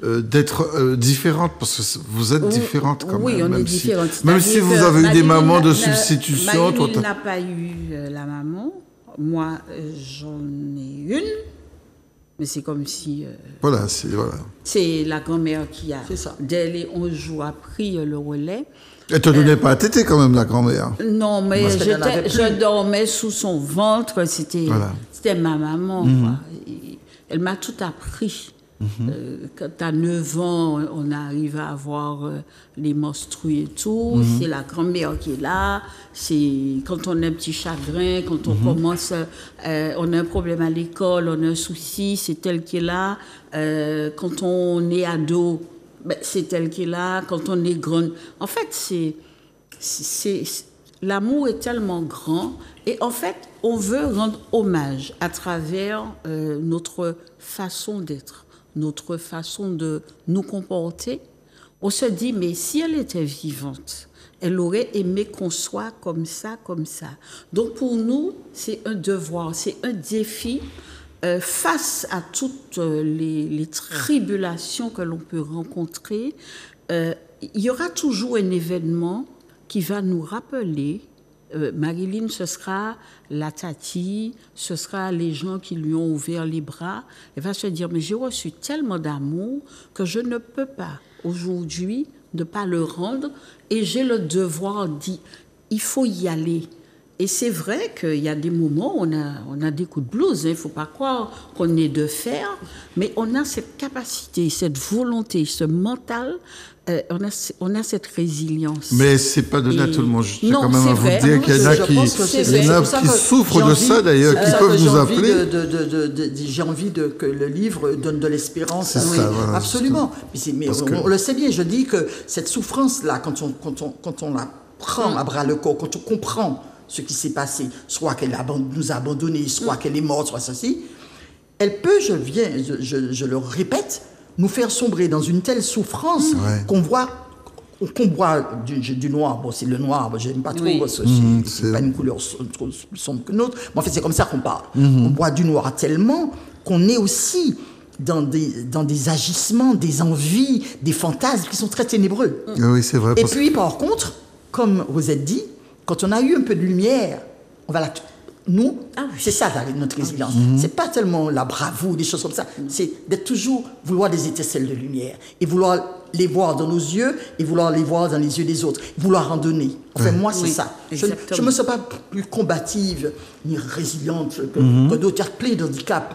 Speaker 1: d'être différente, parce que vous êtes différente quand même.
Speaker 3: Oui, on
Speaker 1: même
Speaker 3: est différente.
Speaker 1: Même si vous avez eu des mamans de substitution.
Speaker 3: Maïline n'a pas eu la maman. Moi, j'en ai une. Mais c'est comme si...
Speaker 1: Voilà.
Speaker 3: C'est la grand-mère qui a,
Speaker 2: C'est ça.
Speaker 3: dès les 11 jours, a pris le relais.
Speaker 1: Elle te donnait pas à téter quand même, la grand-mère.
Speaker 3: Non, mais
Speaker 2: Parce qu'elle n'en avait plus.
Speaker 3: je dormais sous son ventre. C'était ma maman. Quoi. Et elle m'a tout appris. Quand tu as 9 ans, on arrive à avoir les menstrues et tout. C'est la grand-mère qui est là. C'est quand on a un petit chagrin, quand on commence, on a un problème à l'école, on a un souci, c'est elle qui est là. Quand on est ado, c'est elle qui est là. Quand on est grande. En fait, l'amour est tellement grand. Et en fait, on veut rendre hommage à travers notre façon d'être, notre façon de nous comporter. On se dit, mais si elle était vivante, elle aurait aimé qu'on soit comme ça, comme ça. Donc pour nous, c'est un devoir, c'est un défi face à toutes les tribulations que l'on peut rencontrer. Il y aura toujours un événement qui va nous rappeler. Marilyn, ce sera la tati, ce sera les gens qui lui ont ouvert les bras. Elle va se dire, mais j'ai reçu tellement d'amour que je ne peux pas aujourd'hui ne pas le rendre et j'ai le devoir d'y... Il faut y aller. Et c'est vrai qu'il y a des moments où on a des coups de blues, il ne faut pas croire qu'on est de fer, mais on a cette capacité, cette volonté, ce mental, on a cette résilience.
Speaker 1: Mais ce n'est pas donné à tout le monde. Je tiens quand même à vous
Speaker 3: vrai.
Speaker 1: dire qu'il y en a qui souffrent de ça d'ailleurs, qui peuvent nous appeler.
Speaker 2: J'ai envie que le livre donne de l'espérance.
Speaker 1: C'est ça, voilà,
Speaker 2: absolument. Mais on le sait bien, je dis que cette souffrance-là, quand on la prend à bras le corps, quand on comprend ce qui s'est passé, soit qu'elle nous a abandonnés, soit qu'elle est morte, soit ceci, elle peut, je le répète, nous faire sombrer dans une telle souffrance qu'on voit qu'on boit du noir. Bon, c'est le noir, bon, j'aime pas trop
Speaker 3: Oui.
Speaker 2: parce que c'est pas une couleur trop plus sombre que l'autre. Mais en fait, c'est comme ça qu'on parle. On boit du noir tellement qu'on est aussi dans des agissements, des envies, des fantasmes qui sont très ténébreux.
Speaker 1: Oui, c'est vrai.
Speaker 2: Et puis, par contre, comme Rosette dit, quand on a eu un peu de lumière, on va nous, c'est ça notre résilience. C'est pas tellement la bravoure, des choses comme ça. C'est d'être toujours, vouloir des étincelles de lumière et vouloir les voir dans nos yeux et vouloir les voir dans les yeux des autres, vouloir en donner. Enfin, moi, c'est ça. Je ne me sens pas plus combative ni résiliente que d'autres. Il y a plein d'handicaps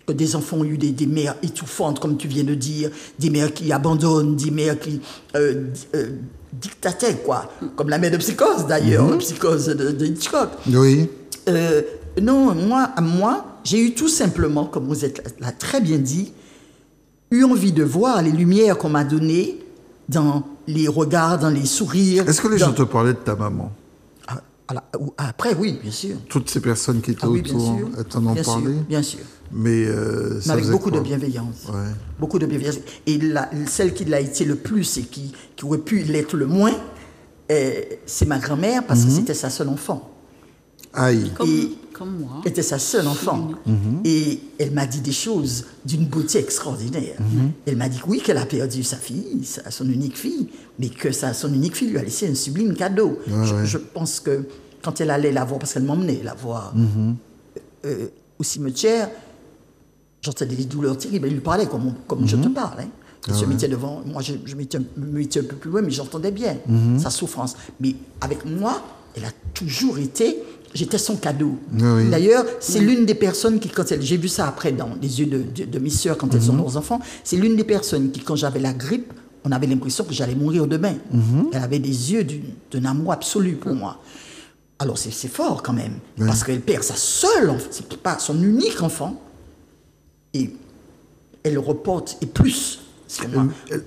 Speaker 2: que des enfants ont eu des mères étouffantes, comme tu viens de dire, des mères qui abandonnent, des mères qui dictataient, quoi. Comme la mère de Psychose, d'ailleurs, la Psychose de Hitchcock.
Speaker 1: Oui.
Speaker 2: Non, moi, j'ai eu tout simplement, comme vous l'a très bien dit, eu envie de voir les lumières qu'on m'a données dans les regards, dans les sourires.
Speaker 1: Est-ce que les gens te parlaient de ta maman?
Speaker 2: Après, oui, bien sûr.
Speaker 1: Toutes ces personnes qui étaient
Speaker 2: oui, bien
Speaker 1: autour,
Speaker 2: sûr.
Speaker 1: elles t'en ont parlé?
Speaker 2: Bien sûr.
Speaker 1: Mais
Speaker 2: avec beaucoup de bienveillance.
Speaker 1: Ouais.
Speaker 2: Beaucoup de bienveillance. Et celle qui l'a été le plus et qui aurait pu l'être le moins, c'est ma grand-mère, parce que c'était sa seule enfant.
Speaker 1: Aïe.
Speaker 3: Comme moi.
Speaker 2: Était sa seule enfant. Et elle m'a dit des choses d'une beauté extraordinaire. Elle m'a dit que oui, qu'elle a perdu sa fille, son unique fille, mais que son unique fille lui a laissé un sublime cadeau. Je pense que quand elle allait la voir, parce qu'elle m'emmenait la voir au cimetière, j'entendais des douleurs terribles. Elle lui parlait comme je te parle. Hein. Je mettais devant, moi je me mettais un peu plus loin, mais j'entendais bien sa souffrance. Mais avec moi, elle a toujours été... J'étais son cadeau.
Speaker 1: Oui.
Speaker 2: D'ailleurs, c'est l'une des personnes qui, j'ai vu ça après dans les yeux de mes sœurs quand elles ont leurs enfants, c'est l'une des personnes qui, quand j'avais la grippe, on avait l'impression que j'allais mourir demain. Elle avait des yeux d'un amour absolu pour moi. Alors c'est fort quand même, parce qu'elle perd sa seule enfant, c'est pas son unique enfant, et elle le reporte, et plus.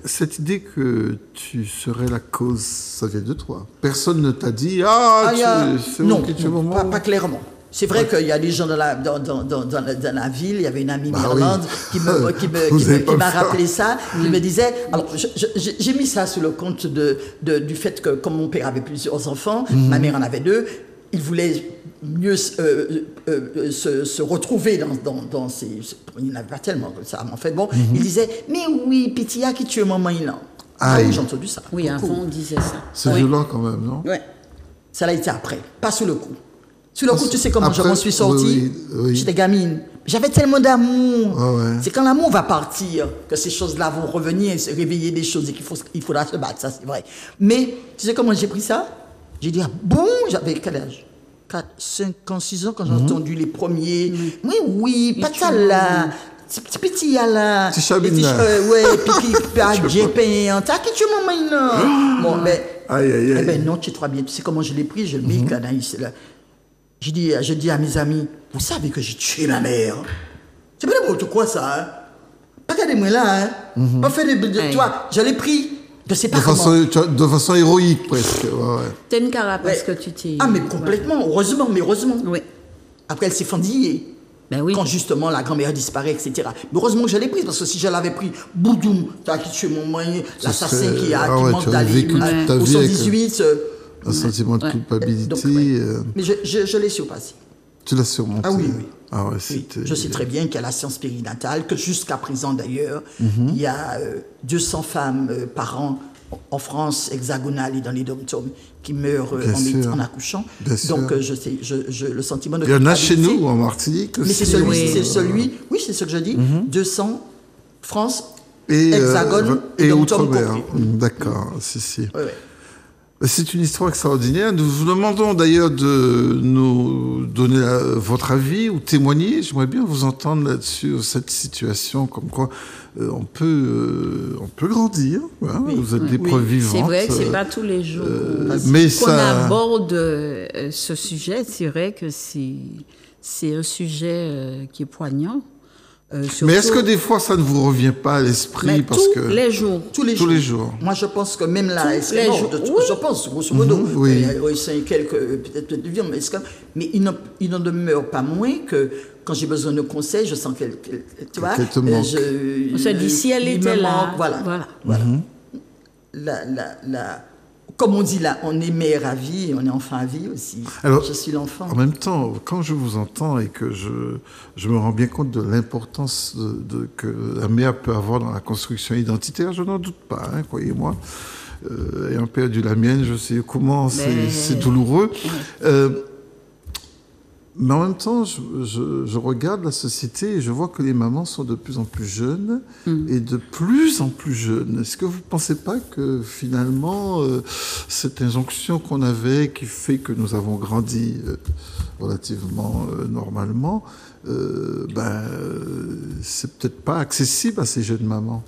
Speaker 1: Cette idée que tu serais la cause, ça vient de toi. Personne ne t'a dit
Speaker 2: non, pas clairement. C'est vrai qu'il y a des gens dans la ville, il y avait une amie d'Irlande qui m'a rappelé ça, qui me disait, alors j'ai mis ça sous le compte du fait que comme mon père avait plusieurs enfants, ma mère en avait 2, il voulait mieux se retrouver dans ces... Il n'avait pas tellement que ça, en fait. Bon, il disait, mais oui, Pitia qui tue maman, il a. Ah oui, j'ai entendu ça.
Speaker 3: Oui, avant, on disait ça.
Speaker 1: C'est violent quand même, non?
Speaker 2: Oui. Ça l'a été après, pas sous le coup. Sous le coup, tu sais comment je m'en suis sortie?
Speaker 1: Oui.
Speaker 2: J'étais gamine. J'avais tellement d'amour. C'est quand l'amour va partir que ces choses-là vont revenir et se réveiller des choses et qu'il faudra se battre, ça c'est vrai. Mais tu sais comment j'ai pris ça? J'ai dit, j'avais quel âge? 4, 5 ans, 6 ans, quand j'ai entendu les premiers. Oui, pas ça là. Petit là.
Speaker 1: C'est Chabine là.
Speaker 2: Puis qui a JP. T'as qui tu m'as maintenant? Bon, ben.
Speaker 1: Aïe.
Speaker 2: Eh ben non, tu es trop bien. Tu sais comment je l'ai pris? Je le mets Canaïs là. Je dis à mes amis, vous savez que j'ai tué ma mère. C'est pas n'importe quoi ça, hein? Pas regardez-moi là, hein? Pas fait de toi. Je l'ai pris. Je sais pas
Speaker 1: de façon héroïque, presque.
Speaker 3: T'as une carapace que tu t'es...
Speaker 2: Ah, mais complètement, heureusement.
Speaker 3: Oui.
Speaker 2: Après, elle s'est fendillée.
Speaker 3: Ben oui.
Speaker 2: Quand justement la grand-mère disparaît, etc. Mais heureusement que je l'ai prise, parce que si je l'avais pris, boudoum, t'as qui tué mon moyen, l'assassin qui manque d'aller au 118.
Speaker 1: Un sentiment de culpabilité.
Speaker 2: Donc, mais je l'ai surpassé.
Speaker 1: Tu l'as surmonté?
Speaker 2: Ah oui.
Speaker 1: Ah ouais,
Speaker 2: oui. Je sais très bien qu'il y a la science périnatale, que jusqu'à présent d'ailleurs, il y a 200 femmes par an en France hexagonale et dans les dom-toms qui meurent en accouchant. Donc je sais, le sentiment de...
Speaker 1: Il y en a chez nous en Martinique aussi.
Speaker 2: Mais c'est celui, oui, c'est ce que je dis, 200 France, hexagone
Speaker 1: et
Speaker 2: dom-tom
Speaker 1: outre-mer.
Speaker 2: compris.
Speaker 1: D'accord, si.
Speaker 2: Oui.
Speaker 1: C'est une histoire extraordinaire. Nous vous demandons d'ailleurs de nous donner votre avis ou témoigner. J'aimerais bien vous entendre là-dessus, cette situation, comme quoi on peut grandir. Hein, oui, vous êtes des preuves vivantes.
Speaker 3: C'est vrai que c'est pas tous les jours qu'on aborde ce sujet. C'est vrai que c'est un sujet qui est poignant.
Speaker 2: Surtout,
Speaker 1: mais est-ce que des fois ça ne vous revient pas à l'esprit parce que
Speaker 3: les jours,
Speaker 2: tous les jours. Moi, je pense que même là, je pense, grosso modo, c'est quelques peut-être mais il n'en demeure pas moins que quand j'ai besoin de conseils, je sens qu'elle tu vois,
Speaker 3: on se dit si elle était là,
Speaker 2: voilà. comme on dit là, on est mère à vie et on est enfant à vie aussi.
Speaker 1: Alors,
Speaker 2: je suis l'enfant.
Speaker 1: En même temps, quand je vous entends et que je me rends bien compte de l'importance que la mère peut avoir dans la construction identitaire, je n'en doute pas, hein, croyez-moi. Ayant perdu la mienne, je sais comment c'est douloureux. Mais en même temps, je regarde la société et je vois que les mamans sont de plus en plus jeunes et de plus en plus jeunes. Est-ce que vous ne pensez pas que finalement, cette injonction qu'on avait, qui fait que nous avons grandi relativement normalement, c'est peut-être pas accessible à ces jeunes mamans?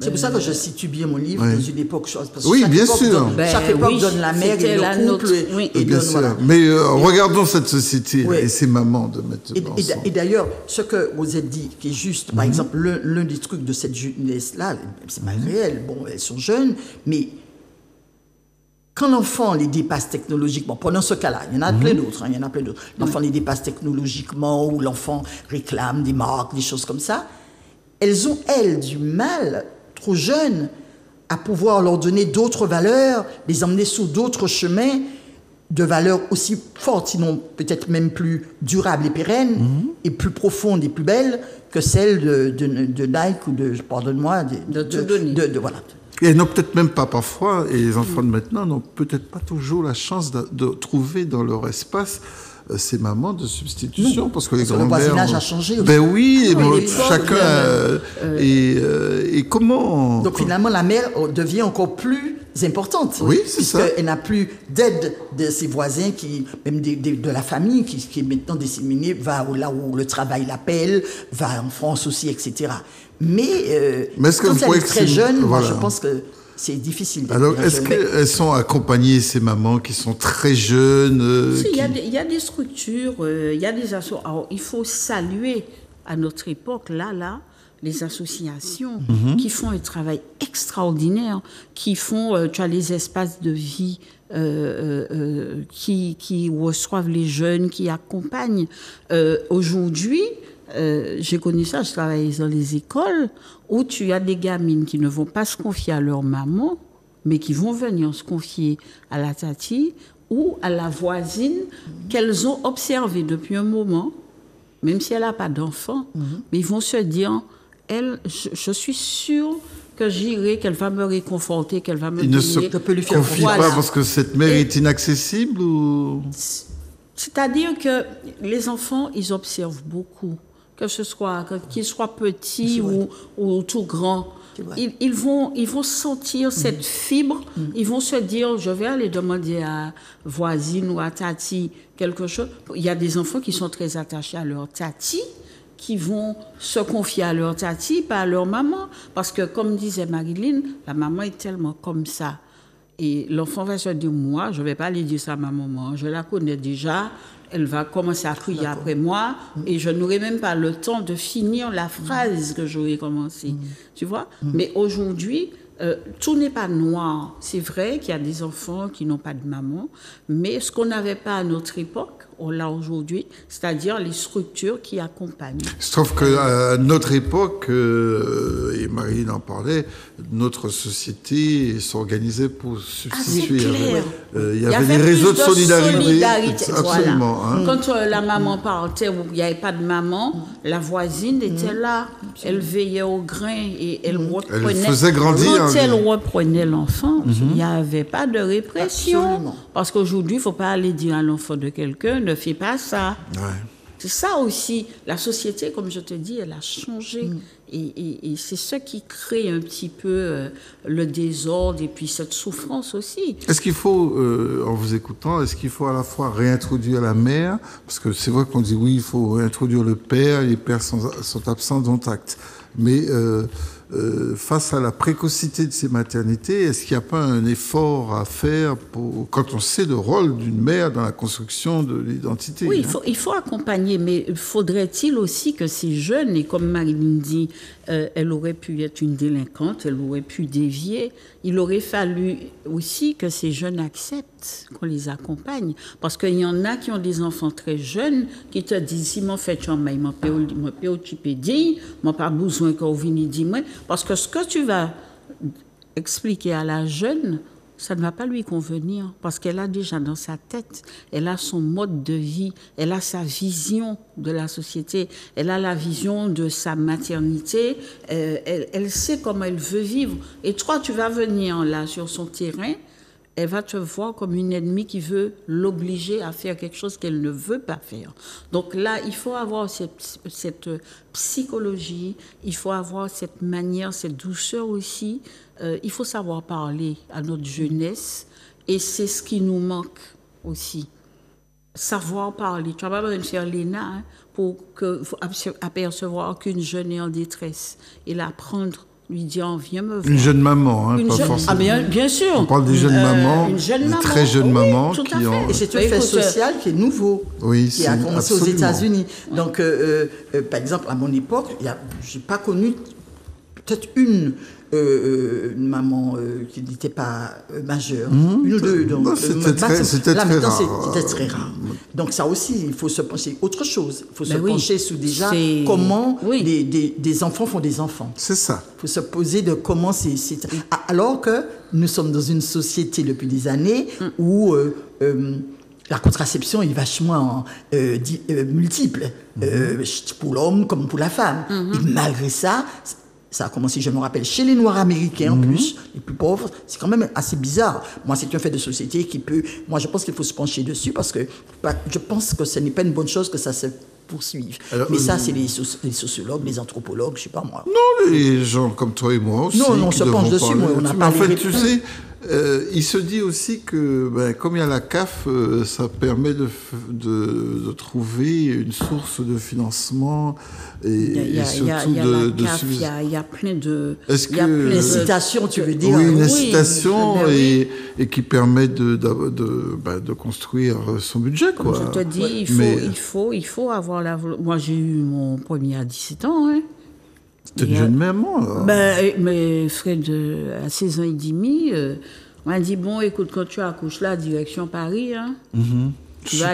Speaker 2: C'est pour ça que je situe bien mon livre dans une époque. Parce que
Speaker 1: oui, bien sûr.
Speaker 2: Chaque époque donne la mère et le couple. Et
Speaker 1: bien
Speaker 2: donne,
Speaker 1: sûr.
Speaker 2: voilà.
Speaker 1: Mais regardons cette société et ces mamans de maintenant.
Speaker 2: Et d'ailleurs, ce que vous avez dit, qui est juste, par exemple, l'un des trucs de cette jeunesse-là, c'est pas réel. Bon, elles sont jeunes, mais quand l'enfant les dépasse technologiquement, prenons ce cas-là, il y en a plein d'autres, il y en a plein d'autres. L'enfant les dépasse technologiquement, ou l'enfant réclame des marques, des choses comme ça. Elles ont, du mal, trop jeunes, à pouvoir leur donner d'autres valeurs, les emmener sur d'autres chemins de valeurs aussi fortes, sinon peut-être même plus durables et pérennes, et plus profondes et plus belles que celles de Nike ou de, pardonne-moi, voilà.
Speaker 1: Et elles n'ont peut-être même pas parfois, et les enfants de maintenant n'ont peut-être pas toujours la chance de trouver dans leur espace ces mamans de substitution, parce que les grands-mères...
Speaker 2: Le voisinage a changé aussi.
Speaker 1: Ben oui, chacun... et comment...
Speaker 2: Donc finalement, la mère devient encore plus importante.
Speaker 1: Oui, c'est ça.
Speaker 2: Puisqu'elle n'a plus d'aide de ses voisins, même de la famille, qui est maintenant disséminée, va là où le travail l'appelle, va en France aussi, etc. Mais quand elle est très jeune, moi, je pense que c'est difficile.
Speaker 1: Alors, est-ce qu'elles sont accompagnées, ces mamans qui sont très jeunes
Speaker 3: Il y a des structures, il y a des associations. Alors, il faut saluer à notre époque, là, les associations qui font un travail extraordinaire, qui font, tu as les espaces de vie qui reçoivent les jeunes, qui accompagnent. Aujourd'hui, j'ai connu ça, je travaillais dans les écoles où tu as des gamines qui ne vont pas se confier à leur maman, mais qui vont venir se confier à la tati ou à la voisine qu'elles ont observée depuis un moment, même si elle n'a pas d'enfant, mais ils vont se dire, je suis sûre que j'irai, qu'elle va me réconforter, qu'elle va me donner.
Speaker 1: Ils ne se confient pas parce que cette mère est inaccessible ou...
Speaker 3: C'est-à-dire que les enfants, ils observent beaucoup. Que ce soit, qu'ils soient petits ou tout grands. Ils vont sentir cette fibre, ils vont se dire, je vais aller demander à voisine ou à tati quelque chose. Il y a des enfants qui sont très attachés à leur tati, qui vont se confier à leur tati, pas à leur maman. Parce que, comme disait Marilyn, la maman est tellement comme ça. Et l'enfant va se dire, moi, je ne vais pas aller dire ça à ma maman, je la connais déjà, elle va commencer à crier après moi, et je n'aurai même pas le temps de finir la phrase que j'aurais commencé. Tu vois? Mais aujourd'hui, tout n'est pas noir. C'est vrai qu'il y a des enfants qui n'ont pas de maman, mais ce qu'on n'avait pas à notre époque, on l'a aujourd'hui, c'est-à-dire les structures qui accompagnent.
Speaker 1: Je trouve qu'à notre époque, et Marie en parlait, notre société s'organisait pour substituer. Il y avait des réseaux de solidarité. Absolument.
Speaker 3: Voilà. Hein. Quand la maman partait ou il n'y avait pas de maman, la voisine était là. Elle veillait au grain et elle reprenait.
Speaker 1: Elle faisait grandir.
Speaker 3: Quand elle reprenait l'enfant, il n'y avait pas de répression.
Speaker 2: Absolument.
Speaker 3: Parce qu'aujourd'hui, il ne faut pas aller dire à l'enfant de quelqu'un, ne fais pas ça.
Speaker 1: Ouais.
Speaker 3: C'est ça aussi. La société, comme je te dis, elle a changé. Et c'est ce qui crée un petit peu le désordre et puis cette souffrance aussi.
Speaker 1: Est-ce qu'il faut, en vous écoutant, est-ce qu'il faut à la fois réintroduire la mère, parce que c'est vrai qu'on dit oui, il faut réintroduire le père, les pères sont absents dont acte. Mais face à la précocité de ces maternités, est-ce qu'il n'y a pas un effort à faire quand on sait le rôle d'une mère dans la construction de l'identité?
Speaker 3: Oui, il faut accompagner, mais faudrait-il aussi que ces jeunes, et comme Marilyn dit, elle aurait pu être une délinquante, elle aurait pu dévier, il aurait fallu aussi que ces jeunes acceptent qu'on les accompagne. Parce qu'il y en a qui ont des enfants très jeunes qui te disent, si mon fait, je m'en tu peux dire, moi pas besoin qu'on vienne dire moi. Parce que ce que tu vas expliquer à la jeune, ça ne va pas lui convenir parce qu'elle a déjà dans sa tête, elle a son mode de vie, elle a sa vision de la société, elle a la vision de sa maternité, elle sait comment elle veut vivre. Et toi, tu vas venir là sur son terrain, elle va te voir comme une ennemie qui veut l'obliger à faire quelque chose qu'elle ne veut pas faire. Donc là, il faut avoir cette psychologie, il faut avoir cette manière, cette douceur aussi. Il faut savoir parler à notre jeunesse et c'est ce qui nous manque aussi. Savoir parler. Tu n'as pas besoin de faire l'ENA pour apercevoir qu'une jeune est en détresse et l'apprendre. Lui dire, viens me voir.
Speaker 1: Une jeune maman, pas forcément.
Speaker 3: Ah bien sûr.
Speaker 1: On parle des jeunes mamans, des très jeunes mamans qui ont...
Speaker 2: Et c'est un fait social qui est nouveau, qui a commencé aux États-Unis. Donc, par exemple, à mon époque, je n'ai pas connu peut-être une maman qui n'était pas majeure, une ou deux. Donc,
Speaker 1: c'était très rare.
Speaker 2: Donc ça aussi, il faut se pencher autre chose. Il faut se pencher sur déjà comment des enfants font des enfants.
Speaker 1: C'est ça.
Speaker 2: Il faut se poser de comment c'est... Alors que nous sommes dans une société depuis des années où la contraception est vachement multiple, pour l'homme comme pour la femme. Et malgré ça... Ça a commencé, je me rappelle, chez les Noirs américains en plus, les plus pauvres. C'est quand même assez bizarre. Moi, c'est un fait de société qui peut... Moi, je pense qu'il faut se pencher dessus parce que je pense que ce n'est pas une bonne chose que ça se poursuive. Alors, mais ça, c'est les sociologues, les anthropologues, je ne sais pas moi.
Speaker 1: Non, les gens comme toi et moi aussi.
Speaker 2: Non, on se penche dessus. Moi, on n'a pas
Speaker 1: en fait, tu sais... il se dit aussi que, comme il y a la CAF, ça permet de trouver une source de financement et surtout
Speaker 3: il y a plein de...
Speaker 2: Une incitation, tu veux dire?
Speaker 1: Oui, une incitation et qui permet de construire son budget, quoi.
Speaker 3: Comme je te dis, il faut avoir la... Moi, j'ai eu mon premier à 17 ans, hein.
Speaker 1: C'était une jeune maman, alors.
Speaker 3: Mais Fred, à 16 ans et demi, on m'a dit, bon, écoute, quand tu accouches là, direction Paris, hein, tu vas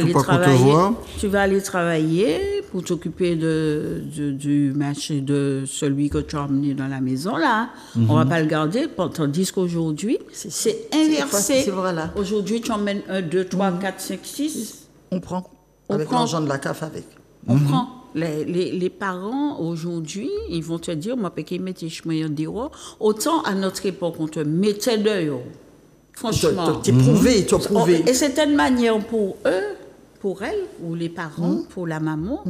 Speaker 3: aller travailler pour t'occuper du marché de celui que tu as emmené dans la maison, là. On va pas le garder, tandis qu'aujourd'hui, c'est inversé.
Speaker 2: Voilà.
Speaker 3: Aujourd'hui, tu emmènes 1, 2, 3, 4, 5, 6.
Speaker 2: On prend. Avec l'argent de la CAF avec.
Speaker 3: On prend. Les parents, aujourd'hui, ils vont te dire, moi, parce qu'ils mettent les chemins dehors, autant à notre époque, on te mettait dehors. Franchement.
Speaker 2: T'es prouvé.
Speaker 3: Et c'était une manière pour eux, pour elles, ou les parents, pour la maman,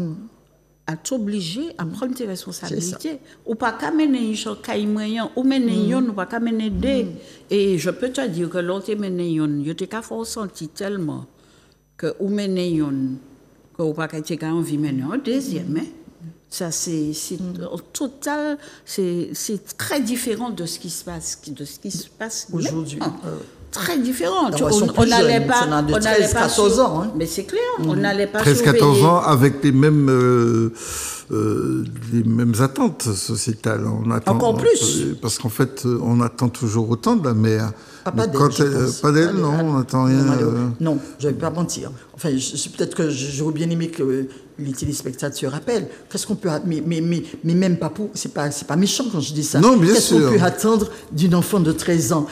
Speaker 3: à t'obliger à prendre tes responsabilités. Ou pas qu'à mener une chose, ou mener une, ou pas qu'à mener deux. Et je peux te dire que l'autre mener une, je t'ai qu'à faire sentir tellement que ou mener une, ou pas qu'à t'ai envie de mener un deuxième, hein. Ça, c'est en total, c'est très différent de ce qui se passe
Speaker 2: aujourd'hui.
Speaker 3: Très différent.
Speaker 2: On n'allait pas... On a de 13-14 ans. Hein.
Speaker 3: Mais c'est clair, on n'allait pas
Speaker 1: 13-14 ans avec les mêmes attentes sociétales.
Speaker 3: Encore plus.
Speaker 1: Parce qu'en fait, on attend toujours autant de la mère.
Speaker 2: Pas d'elle,
Speaker 1: non, on n'attend rien.
Speaker 2: Non, je ne vais pas mentir. Enfin, peut-être que j'aurais bien aimé que les téléspectateurs rappellent. Qu'est-ce qu'on peut... Mais même pas pour... C'est pas méchant quand je dis ça.
Speaker 1: Non, bien sûr.
Speaker 2: Qu'est-ce qu'on peut attendre d'une enfant de 13 ans,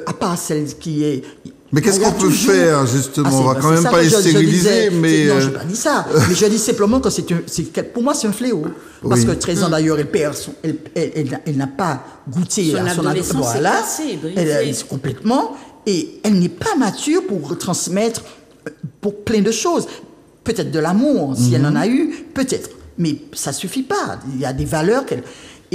Speaker 2: à part celle qui est...
Speaker 1: Mais qu'est-ce qu'on peut faire, justement? On va quand même pas les stériliser, mais...
Speaker 2: Non, je n'ai pas dit ça. Mais je dis simplement que pour moi, c'est un fléau. Parce que 13 ans, d'ailleurs, elle n'a pas goûté à son adolescence. Voilà. Elle complètement. Et elle n'est pas mature pour transmettre pour plein de choses. Peut-être de l'amour, si elle en a eu, peut-être. Mais ça ne suffit pas. Il y a des valeurs qu'elle...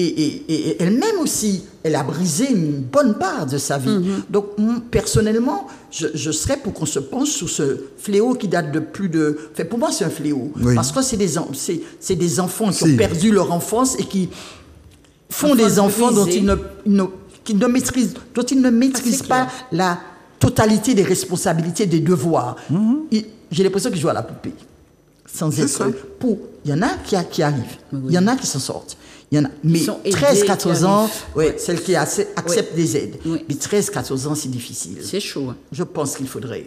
Speaker 2: Et elle-même aussi, elle a brisé une bonne part de sa vie. Donc, personnellement, je serais pour qu'on se penche sur ce fléau qui date de plus de... Enfin, pour moi, c'est un fléau. Oui. Parce que c'est des enfants qui ont perdu leur enfance et qui font des enfants dont ils ne maîtrisent pas la totalité des responsabilités, des devoirs. J'ai l'impression qu'ils jouent à la poupée. Sans être... Il y en a qui arrivent. Il y en a qui s'en sortent. Il y en a, mais 13-14 ans, celles qui acceptent des aides. Oui. Mais 13-14 ans, c'est difficile.
Speaker 3: C'est chaud. Hein.
Speaker 2: Je pense qu'il faudrait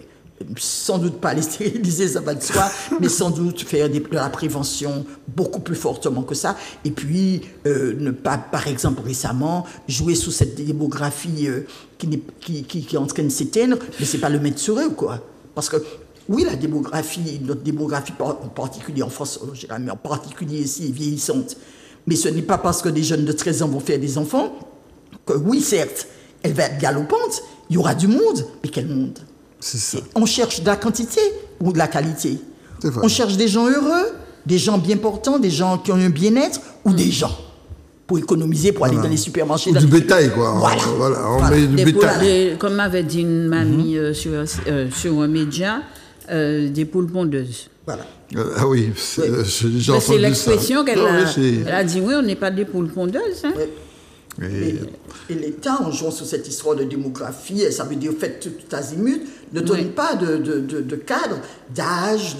Speaker 2: sans doute pas les stériliser, ça va de soi, mais sans doute faire de la prévention beaucoup plus fortement que ça. Et puis, ne pas, par exemple, récemment, jouer sous cette démographie qui est en train de s'éteindre, mais c'est pas le mettre sur eux, quoi. Parce que, oui, la démographie, notre démographie en particulier en France, mais en particulier ici, est vieillissante. Mais ce n'est pas parce que des jeunes de 13 ans vont faire des enfants que, oui, certes, elle va être galopante, il y aura du monde, mais quel monde?
Speaker 1: C'est ça.
Speaker 2: On cherche de la quantité ou de la qualité?
Speaker 1: Vrai.
Speaker 2: On cherche des gens heureux, des gens bien portants, des gens qui ont un bien-être, ou des gens pour économiser, pour aller dans les supermarchés.
Speaker 1: Ou du bétail, quoi.
Speaker 2: Voilà.
Speaker 1: On met du bétail.
Speaker 3: Comme m'avait dit une mamie sur un média, des poules pondeuses.
Speaker 2: Voilà.
Speaker 1: Ah oui, j'ai entendu ça.
Speaker 3: C'est l'expression qu'elle a.
Speaker 1: Oui,
Speaker 3: Elle a dit, oui, on n'est pas des poules pondeuses. Hein.
Speaker 2: Et l'État, en jouant sur cette histoire de démographie, ça veut dire fait tout azimut, ne donne pas de cadre, d'âge,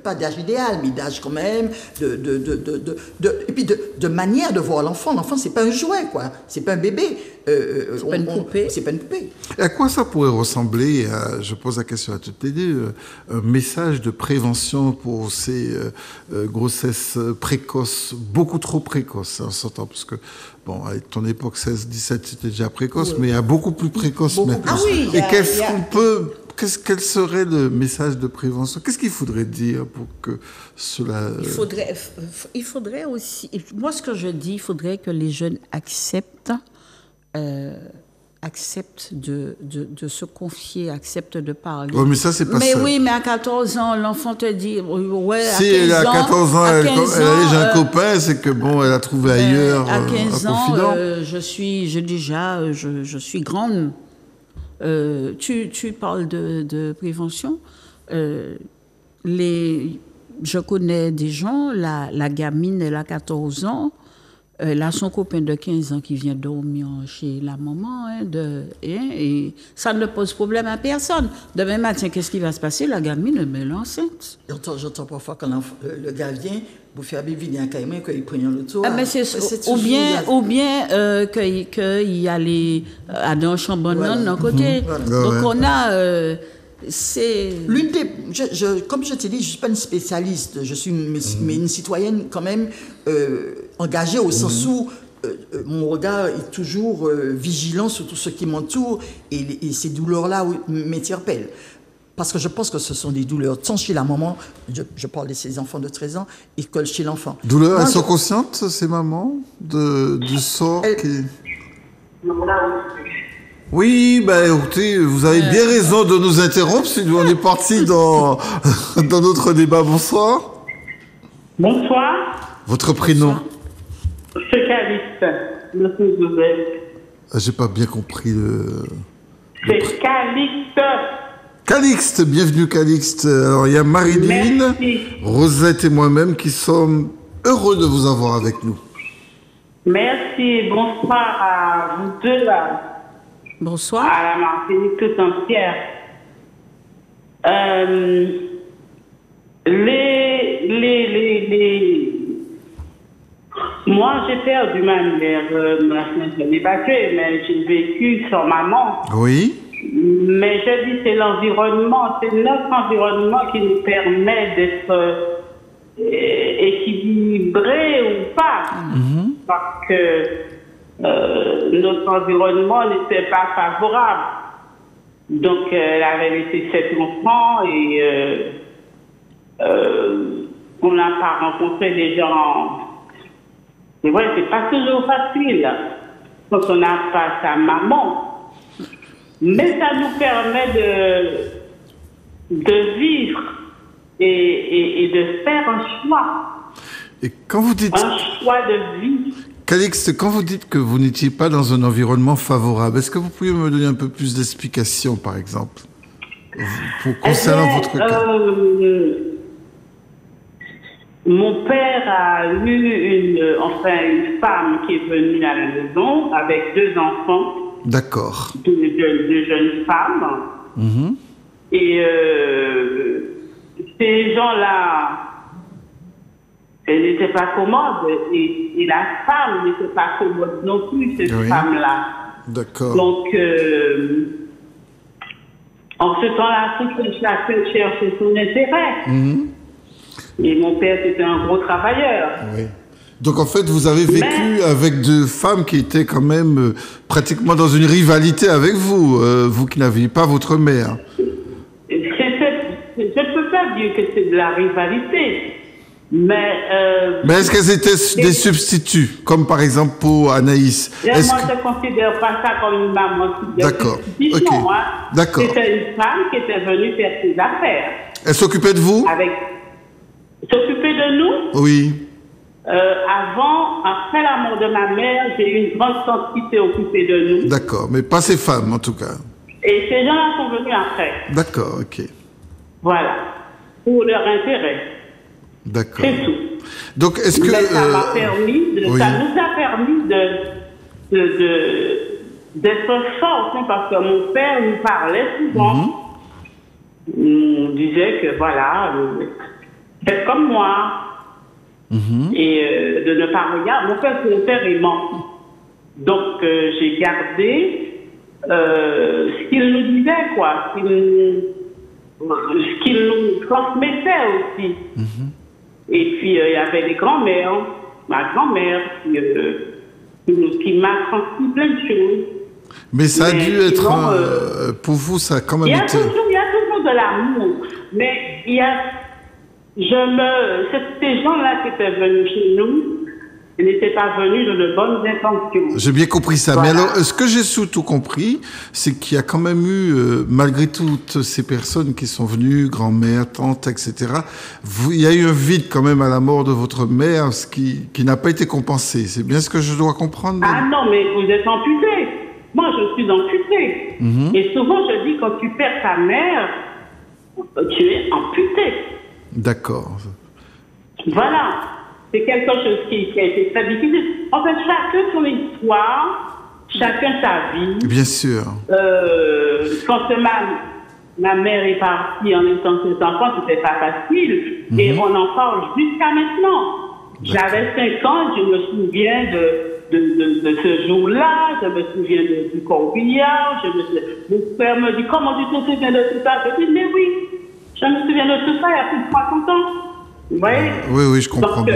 Speaker 2: pas d'âge idéal, mais d'âge quand même, et puis de manière de voir l'enfant. L'enfant, c'est pas un jouet, quoi. C'est pas un bébé.
Speaker 3: C'est pas une poupée.
Speaker 2: C'est pas une poupée.
Speaker 1: Et à quoi ça pourrait ressembler, je pose la question à toutes les deux, un message de prévention pour ces grossesses précoces, beaucoup trop précoces, en s'entend, parce que, bon, à ton époque, 16, 17, c'était déjà précoce, mais à beaucoup plus précoce maintenant.
Speaker 2: Ah oui,
Speaker 1: et quel serait le message de prévention? Qu'est-ce qu'il faudrait dire pour que cela...
Speaker 3: Il faudrait aussi... Moi, ce que je dis, il faudrait que les jeunes acceptent de se confier, acceptent de parler.
Speaker 1: Oui, mais ça, c'est pas ça.
Speaker 3: Mais oui, mais à 14 ans, l'enfant te dit, ouais, à 15 ans...
Speaker 1: Si elle a 14 ans, elle a déjà un copain, c'est que, bon, elle a trouvé ailleurs
Speaker 3: à 15
Speaker 1: un
Speaker 3: ans,
Speaker 1: confident.
Speaker 3: je suis grande. Tu parles de prévention. Je connais des gens, la gamine, elle a 14 ans, elle a son copain de 15 ans qui vient dormir chez la maman, et ça ne pose problème à personne. Demain matin, qu'est-ce qui va se passer? La gamine, elle est enceinte.
Speaker 2: J'entends parfois quand le gars vient, vous faire bébé un caïman, qu'il prend le tour.
Speaker 3: Ou bien qu'il y a les dans chambre d'un côté.
Speaker 2: Voilà.
Speaker 3: Donc on a... c'est...
Speaker 2: Comme je t'ai dit, je ne suis pas une spécialiste, je suis une citoyenne quand même engagée au sens où mon regard est toujours vigilant sur tout ce qui m'entoure et ces douleurs-là m'interpellent. Parce que je pense que ce sont des douleurs, tant chez la maman, je parle de ces enfants de 13 ans, et que chez l'enfant.
Speaker 1: Douleurs, elles sont conscientes, ces mamans, du sort qui... Oui, écoutez, vous avez bien raison de nous interrompre, sinon on est parti dans notre débat. Bonsoir.
Speaker 4: Bonsoir.
Speaker 1: Votre prénom?
Speaker 4: C'est Calixte, Monsieur Joseph.
Speaker 1: J'ai pas bien compris
Speaker 4: C'est Calixte.
Speaker 1: Calixte, bienvenue Calixte. Alors il y a Marilyn, Rosette et moi-même qui sommes heureux de vous avoir avec nous.
Speaker 4: Merci, bonsoir à vous deux là.
Speaker 3: Bonsoir.
Speaker 4: À la Martinique tout entière. Moi, j'ai perdu ma mère la semaine dernière passée, mais j'ai vécu sans maman.
Speaker 1: Oui.
Speaker 4: Mais je dis c'est l'environnement, c'est notre environnement qui nous permet d'être équilibrés ou pas. Parce que notre environnement n'était pas favorable. Donc, elle avait laissé 7 enfants et on n'a pas rencontré des gens. C'est vrai, c'est pas toujours facile quand on n'a pas sa maman. Mais ça nous permet de vivre et de faire un choix.
Speaker 1: Et quand vous dites...
Speaker 4: Un choix de vie.
Speaker 1: Calixte, quand vous dites que vous n'étiez pas dans un environnement favorable, est-ce que vous pouvez me donner un peu plus d'explications, par exemple, concernant votre cas?
Speaker 4: Mon père a eu une femme qui est venue à la maison avec 2 enfants.
Speaker 1: D'accord.
Speaker 4: De jeunes femmes. Et ces gens-là, elles n'étaient pas commodes. Et la femme n'était pas commode non plus, cette femme-là.
Speaker 1: D'accord.
Speaker 4: Donc, En ce temps-là, chacun cherchait son intérêt. Et mon père, c'était un gros travailleur.
Speaker 1: Oui. Donc en fait, vous avez vécu avec deux femmes qui étaient quand même pratiquement dans une rivalité avec vous, vous qui n'aviez pas votre mère.
Speaker 4: Je ne peux pas dire que c'est de la rivalité, mais...
Speaker 1: Mais est-ce qu'elles étaient des substituts, comme par exemple pour Anaïs?
Speaker 4: Moi, je ne considère pas ça comme une maman.
Speaker 1: D'accord, ok. D'accord.
Speaker 4: C'était une femme qui était venue faire ses affaires.
Speaker 1: Elle s'occupait de vous?
Speaker 4: S'occuper de nous?
Speaker 1: Oui.
Speaker 4: Après la mort de ma mère, j'ai eu une grande tante qui s'est occupée de nous.
Speaker 1: D'accord, mais pas ces femmes en tout cas.
Speaker 4: Et ces gens-là sont venus après.
Speaker 1: D'accord, ok.
Speaker 4: Voilà, pour leur intérêt.
Speaker 1: D'accord.
Speaker 4: C'est tout.
Speaker 1: Donc, est-ce que...
Speaker 4: Mais ça m'a permis, ça nous a permis d'être forts, hein, parce que mon père nous parlait souvent. On disait que voilà, faites comme moi. Et de ne pas regarder. Mon père est mort. Donc, j'ai gardé ce qu'il nous disait, quoi. Ce qu'il nous transmettait aussi. Et puis, il y avait des grands-mères, ma grand-mère, qui m'a transmis plein de choses.
Speaker 1: Mais ça a dû être... pour vous, ça a quand même été...
Speaker 4: Il y a toujours de l'amour. Mais il y a... Ces gens-là qui étaient venus chez nous, ils n'étaient pas venus de bonnes intentions. J'ai
Speaker 1: bien compris ça. Voilà. Mais alors, ce que j'ai surtout compris, c'est qu'il y a quand même eu, malgré toutes ces personnes qui sont venues, grand-mère, tante, etc., il y a eu un vide quand même à la mort de votre mère, ce qui n'a pas été compensé. C'est bien ce que je dois comprendre?
Speaker 4: Ah non, mais vous êtes amputé. Moi, je suis amputée. Et souvent, je dis, quand tu perds ta mère, tu es amputé.
Speaker 1: D'accord.
Speaker 4: Voilà. C'est quelque chose qui a été très difficile. En fait, chacun son histoire, chacun sa vie.
Speaker 1: Bien sûr.
Speaker 4: Quand ma mère est partie en étant ses enfants, c'était pas facile. Et on en parle jusqu'à maintenant. J'avais 5 ans, je me souviens de ce jour-là, je me souviens du corbillard. Mon père me dit, comment tu te souviens de tout ça? Je dis, mais oui. Je me souviens de tout ça il y a plus de 300 ans. Vous voyez?
Speaker 1: Oui, je comprends.
Speaker 4: Donc,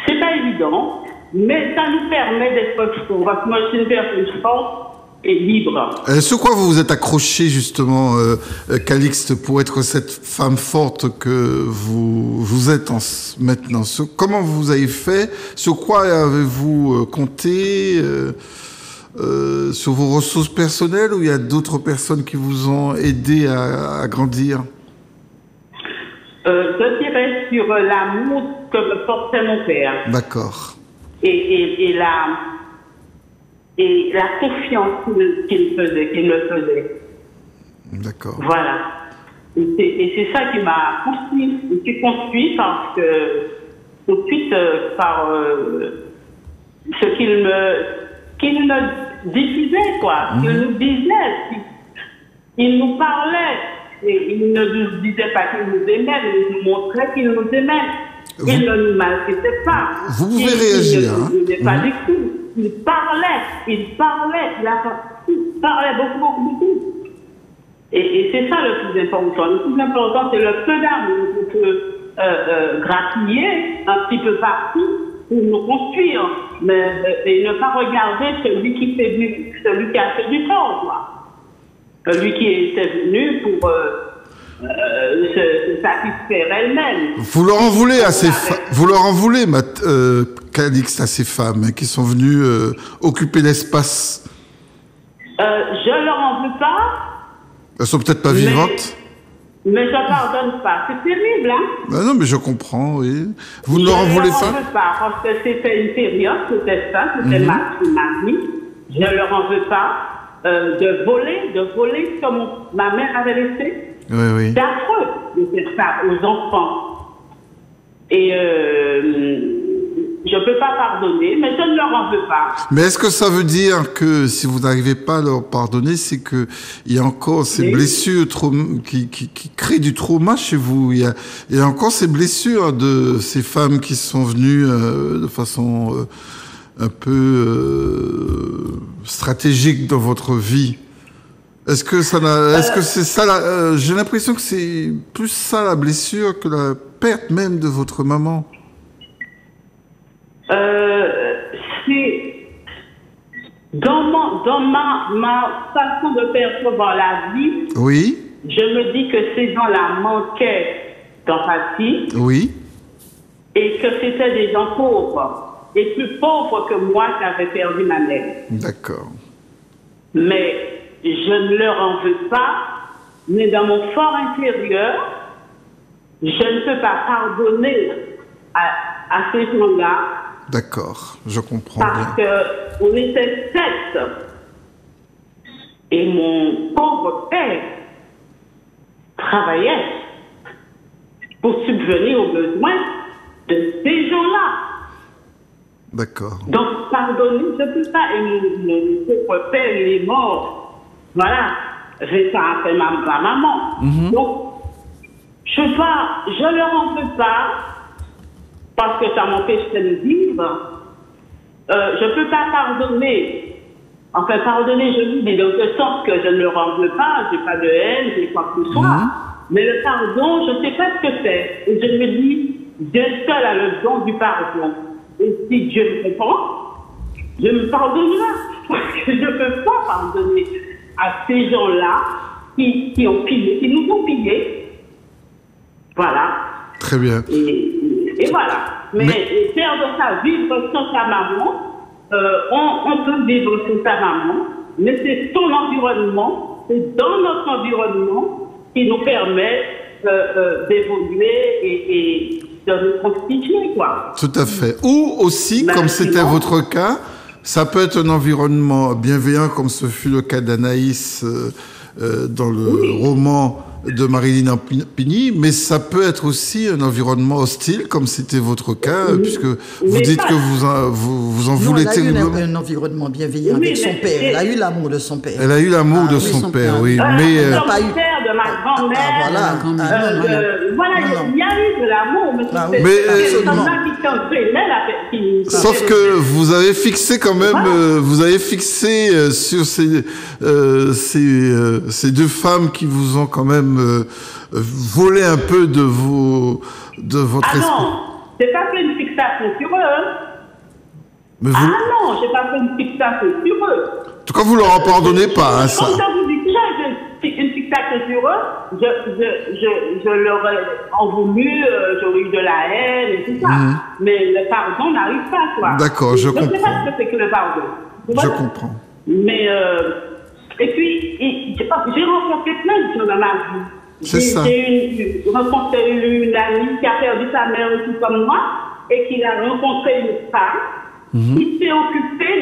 Speaker 4: c'est pas évident, mais ça nous permet d'être forts. Parce que moi, je suis une personne forte et libre.
Speaker 1: Sur quoi vous vous êtes accroché, justement, Calixte, pour être cette femme forte que vous êtes maintenant? Comment vous avez fait? Sur quoi avez-vous compté? Sur vos ressources personnelles, ou il y a d'autres personnes qui vous ont aidé à grandir?
Speaker 4: Je dirais sur l'amour que me portait mon père.
Speaker 1: D'accord.
Speaker 4: Et la confiance qu'il me faisait.
Speaker 1: D'accord.
Speaker 4: Voilà. Et c'est ça qui m'a construit parce que tout de suite par ce qu'il me diffusait, quoi. Il nous disait, il nous parlait. Et il ne nous disait pas qu'il nous aimait, mais il nous montrait qu'il nous aimait. Il ne nous maltraitait pas.
Speaker 1: Vous pouvez réagir.
Speaker 4: Il ne disait pas du tout. Il parlait, il parlait beaucoup. Et c'est ça le plus important. Le plus important, c'est le peu d'amour qu'on peut grappiller un petit peu partout pour nous construire, et ne pas regarder celui qui a fait du tort, quoi. Lui qui était venu pour se satisfaire elle-même.
Speaker 1: Vous leur en voulez à vous leur en voulez, Calixte, à ces femmes qui sont venues occuper l'espace?
Speaker 4: Je leur en veux pas.
Speaker 1: Elles sont peut-être pas vivantes.
Speaker 4: Mais je pardonne pas. C'est terrible, hein?
Speaker 1: Ben non, mais je comprends, oui. Vous ne leur en voulez pas?
Speaker 4: Je leur en veux pas, parce que c'était une période, c'était ça, c'était ma vie. Je leur en veux pas. De voler comme ma mère avait laissé.
Speaker 1: Oui.
Speaker 4: C'est affreux de faire ça aux enfants. Et je ne peux pas pardonner, mais je ne leur en veux pas.
Speaker 1: Mais est-ce que ça veut dire que si vous n'arrivez pas à leur pardonner, c'est qu'il y a encore ces blessures qui créent du trauma chez vous? Il y a encore ces blessures de ces femmes qui sont venues de façon... un peu stratégique dans votre vie? Est-ce que c'est ça j'ai l'impression que c'est plus ça la blessure que la perte même de votre maman.
Speaker 4: C'est dans ma façon de percevoir la vie.
Speaker 1: Oui.
Speaker 4: Je me dis que ces gens-là manquaient d'empathie.
Speaker 1: Oui.
Speaker 4: Et que c'était des gens pauvres. Et plus pauvres que moi qui avais perdu ma mère.
Speaker 1: D'accord.
Speaker 4: Mais je ne leur en veux pas. Mais dans mon fort intérieur, je ne peux pas pardonner à ces gens-là.
Speaker 1: D'accord, je comprends
Speaker 4: parce
Speaker 1: bien.
Speaker 4: Parce qu'on était 7. Et mon pauvre père travaillait pour subvenir aux besoins de ces gens-là.
Speaker 1: D'accord.
Speaker 4: Donc, pardonnez, je ne peux pas. Et mon pauvre père, il est mort. Voilà. Récemment après ma maman. Donc, je ne leur en veux pas parce que ça m'empêcherait de vivre. Je ne peux pas pardonner. Enfin, pardonner, je dis, dans le sens que je ne leur en veux pas, je n'ai pas de haine, je n'ai quoi que ce soit. Mais le pardon, je ne sais pas ce que c'est. Et je me dis, Dieu seul a le don du pardon. Et si Dieu me comprend, je me pardonnera. Parce que je ne peux pas pardonner à ces gens-là qui ont pillé, qui nous ont pillés. Voilà.
Speaker 1: Très bien.
Speaker 4: Et voilà. Mais faire de ça, vivre sans sa maman, on peut vivre sans sa maman, mais c'est son environnement, c'est dans notre environnement qui nous permet d'évoluer et de nous constituer, quoi.
Speaker 1: Tout à fait. Ou aussi, comme c'était votre cas, ça peut être un environnement bienveillant, comme ce fut le cas d'Anaïs dans le roman de Marilyn Ampigny, mais ça peut être aussi un environnement hostile, comme c'était votre cas, puisque vous dites que vous en voulez terriblement.
Speaker 2: Elle a eu un environnement bienveillant avec son père. Elle a eu l'amour de son père.
Speaker 1: Elle a eu l'amour de son père, oui.
Speaker 4: Mais
Speaker 1: elle
Speaker 4: n'a pas eu de ma grand-mère. Voilà, il y a eu de l'amour, mais
Speaker 1: sauf que vous avez fixé quand même, vous avez fixé sur ces deux femmes qui vous ont quand même volé un peu de votre esprit.
Speaker 4: Ah non, j'ai pas fait une fixation sur eux.
Speaker 1: Mais
Speaker 4: Ah non, j'ai pas fait une fixation sur eux.
Speaker 1: En tout cas, vous leur en pardonnez pas, hein, ça.
Speaker 4: Comme je vous dis, si j'avais une fixation sur eux, je leur ai en voulu, j'aurais eu de la haine et tout ça. Mais le pardon n'arrive pas, quoi.
Speaker 1: D'accord, je comprends.
Speaker 4: Je ne sais pas ce que c'est que le pardon.
Speaker 1: Je comprends.
Speaker 4: Mais, et puis, j'ai rencontré plein de gens dans ma vie.
Speaker 1: C'est ça.
Speaker 4: J'ai rencontré une amie qui a perdu sa mère aussi comme moi et qui a rencontré une femme qui s'est occupée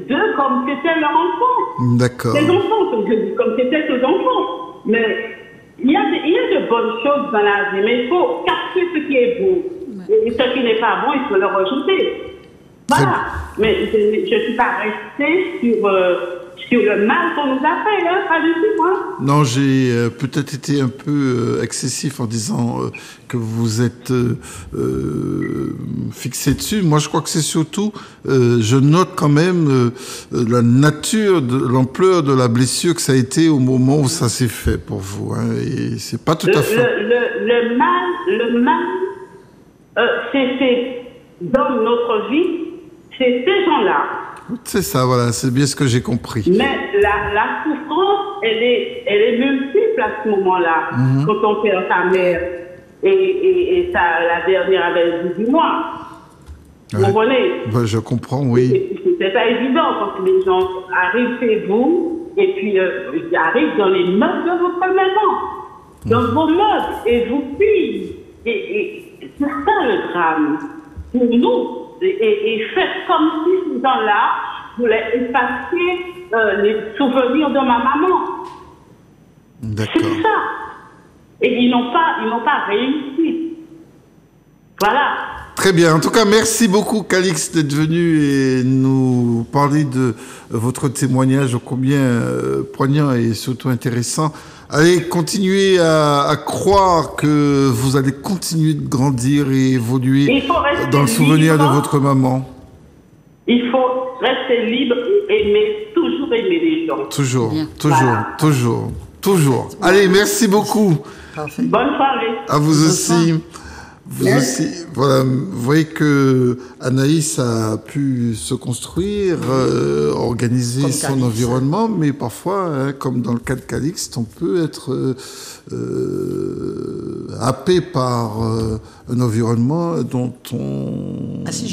Speaker 4: d'eux comme c'était leur enfant.
Speaker 1: D'accord.
Speaker 4: Ses enfants, comme c'était ses enfants. Mais il y a de bonnes choses dans la vie, mais il faut capter ce qui est beau. Et ce qui n'est pas bon, il faut le rejeter. Voilà. Mais je ne suis pas restée sur le mal qu'on nous a fait, hein, pas du tout, hein.
Speaker 1: Non, j'ai peut-être été un peu excessif en disant que vous êtes fixé dessus. Moi, je crois que c'est surtout, je note quand même la nature, l'ampleur de la blessure que ça a été au moment où ça s'est fait pour vous. Hein, et c'est pas tout à fait...
Speaker 4: Le mal, c'est dans notre vie, c'est ces gens-là.
Speaker 1: C'est ça, voilà, c'est bien ce que j'ai compris.
Speaker 4: Mais la souffrance, elle est multiple à ce moment-là, quand on perd sa mère. Et la dernière avait 18 mois. Vous comprenez?
Speaker 1: Je comprends, oui.
Speaker 4: C'est pas évident quand les gens arrivent chez vous et puis ils arrivent dans les meubles de votre maison, dans vos meubles, et vous fuient. Et c'est ça le drame pour nous. Et faites comme si ces gens-là voulaient effacer les souvenirs de ma maman.
Speaker 1: D'accord.
Speaker 4: C'est ça. Et ils n'ont pas réussi. Voilà.
Speaker 1: Très bien. En tout cas, merci beaucoup, Calix, d'être venu et nous parler de votre témoignage ô combien poignant et surtout intéressant. Allez, continuez à croire que vous allez continuer de grandir et évoluer dans le souvenir de votre maman.
Speaker 4: Il faut rester libre et aimer toujours aimer les gens.
Speaker 1: Toujours,
Speaker 3: Bien.
Speaker 1: toujours. Allez, merci beaucoup.
Speaker 2: Parfait.
Speaker 4: Bonne soirée.
Speaker 1: À vous aussi. Vous aussi. Voilà, vous voyez que Anaïs a pu se construire, organiser
Speaker 2: Comme
Speaker 1: son
Speaker 2: Calixte.
Speaker 1: environnement, mais parfois, hein, comme dans le cas de Calixte, on peut être happé par un environnement dont on...
Speaker 2: Ah, si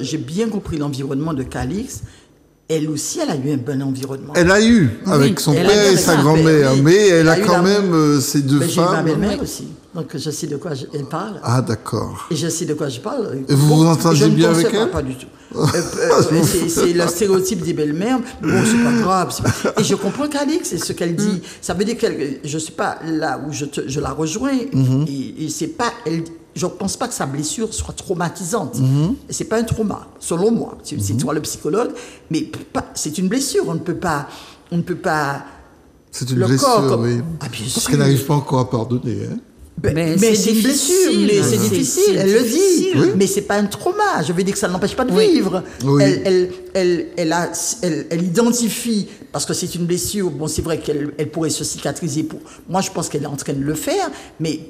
Speaker 2: j'ai bien compris l'environnement de Calixte, elle aussi, elle a eu un bon environnement.
Speaker 1: Elle a eu, avec son
Speaker 2: elle a eu
Speaker 1: père et
Speaker 2: avec
Speaker 1: sa
Speaker 2: son
Speaker 1: grand-mère,
Speaker 2: père, oui.
Speaker 1: mais elle a
Speaker 2: eu
Speaker 1: quand
Speaker 2: l'amour.
Speaker 1: même ces deux
Speaker 2: Ben, j'ai ma
Speaker 1: femmes.
Speaker 2: belle-mère aussi, donc je sais de quoi elle parle.
Speaker 1: Ah, d'accord.
Speaker 2: Et je sais de quoi je parle.
Speaker 1: Et vous vous entendez
Speaker 2: je ne
Speaker 1: bien
Speaker 2: pensais
Speaker 1: avec
Speaker 2: pas,
Speaker 1: elle?
Speaker 2: Pas du tout. C'est le stéréotype des belles-mères. Bon, c'est pas grave. Et je comprends Calixte, c'est ce qu'elle dit. Ça veut dire que je suis pas là où je la rejoins. Et c'est pas... Je ne pense pas que sa blessure soit traumatisante. C'est pas un trauma, selon moi. C'est toi le psychologue, mais c'est une blessure. On ne peut pas...
Speaker 1: C'est une
Speaker 2: le
Speaker 1: blessure,
Speaker 2: corps, comme-
Speaker 1: oui.
Speaker 2: Ah, bien
Speaker 1: Parce
Speaker 2: sûr.
Speaker 1: qu'elle n'arrive pas encore à pardonner. Hein.
Speaker 2: Mais
Speaker 3: c'est
Speaker 2: c'est une blessure,
Speaker 3: difficile.
Speaker 2: mais c'est
Speaker 3: C'est
Speaker 2: difficile, elle le dit.
Speaker 3: difficile.
Speaker 1: Oui.
Speaker 2: Mais c'est pas un trauma. Je veux dire que ça n'empêche pas de vivre.
Speaker 1: Oui.
Speaker 2: Elle identifie, parce que c'est une blessure, bon, c'est vrai qu'elle pourrait se cicatriser. Moi, je pense qu'elle est en train de le faire, mais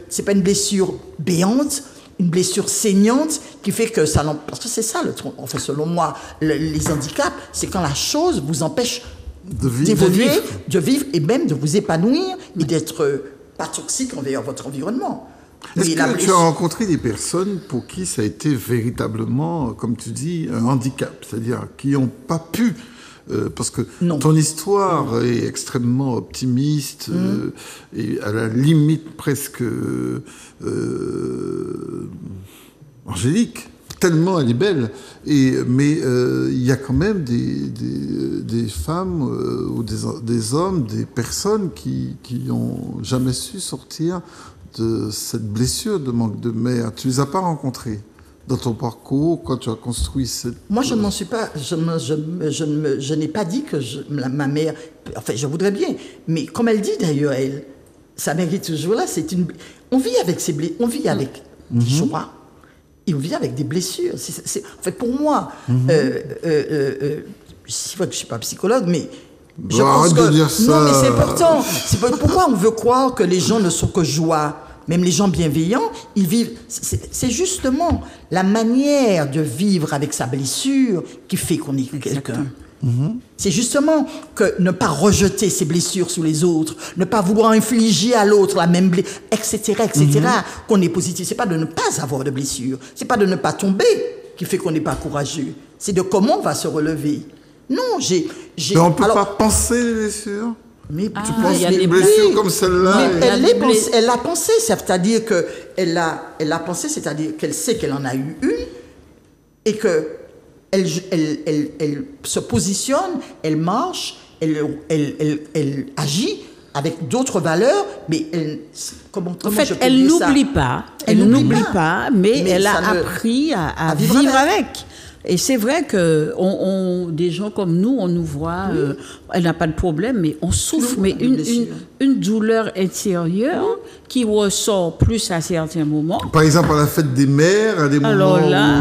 Speaker 2: c'est pas une blessure béante, une blessure saignante qui fait que ça parce que c'est ça, en fait, selon moi, les handicaps, c'est quand la chose vous empêche d'évoluer, de vivre et même de vous épanouir et d'être pas toxique envers votre environnement.
Speaker 1: Est-ce
Speaker 2: Mais
Speaker 1: que tu as rencontré des personnes pour qui ça a été véritablement, comme tu dis, un handicap, c'est-à-dire qui n'ont pas pu, parce que
Speaker 2: Non.
Speaker 1: ton histoire est extrêmement optimiste et à la limite presque angélique. Tellement elle est belle, mais il y a quand même des femmes ou des hommes, des personnes qui n'ont jamais su sortir de cette blessure de manque de mère. Tu les as pas rencontrés dans ton parcours quand tu as construit cette...
Speaker 2: Moi, je ne m'en suis pas. Je n'ai pas dit que ma mère. Enfin, je voudrais bien. Mais comme elle dit d'ailleurs, sa mère est toujours là. On vit avec ses blessures. On vit avec des choix. Et on vit avec des blessures. En fait, pour moi, c'est vrai que je ne suis pas psychologue, mais je pense
Speaker 1: arrête
Speaker 2: que...
Speaker 1: de dire ça.
Speaker 2: Non, mais c'est important. Pourquoi on veut croire que les gens ne sont que joie? Même les gens bienveillants, ils vivent... C'est justement la manière de vivre avec sa blessure qui fait qu'on est quelqu'un. C'est justement que ne pas rejeter ses blessures sur les autres, ne pas vouloir infliger à l'autre la même blessure, etc., qu'on est positif. C'est pas de ne pas avoir de blessure, c'est pas de ne pas tomber qui fait qu'on n'est pas courageux. C'est de comment on va se relever. Non,
Speaker 1: Mais on ne peut pas penser les blessures.
Speaker 2: Mais
Speaker 1: Tu penses
Speaker 3: il y a
Speaker 1: qu'une
Speaker 3: des
Speaker 1: blessure comme celle-là...
Speaker 2: mais
Speaker 3: elle
Speaker 2: elle l'a pensé, c'est-à-dire que elle l'a pensé, c'est-à-dire qu'elle sait qu'elle en a eu une et que elle se positionne, elle marche, elle agit avec d'autres valeurs, mais comment
Speaker 3: En fait,
Speaker 2: je peux
Speaker 3: elle
Speaker 2: dire ça?
Speaker 3: n'oublie pas.
Speaker 2: Elle
Speaker 3: Elle
Speaker 2: n'oublie
Speaker 3: n'oublie
Speaker 2: pas.
Speaker 3: pas, mais elle a
Speaker 2: ça ne-
Speaker 3: appris à
Speaker 2: vivre
Speaker 3: vivre
Speaker 2: avec.
Speaker 3: avec. Et c'est vrai que des gens comme nous, on nous voit, elle n'a pas de problème, mais on souffre, mais
Speaker 2: une blessure.
Speaker 3: une douleur intérieure qui ressort plus à certains moments.
Speaker 1: Par exemple, à la fête des mères, à des moments
Speaker 3: Alors là,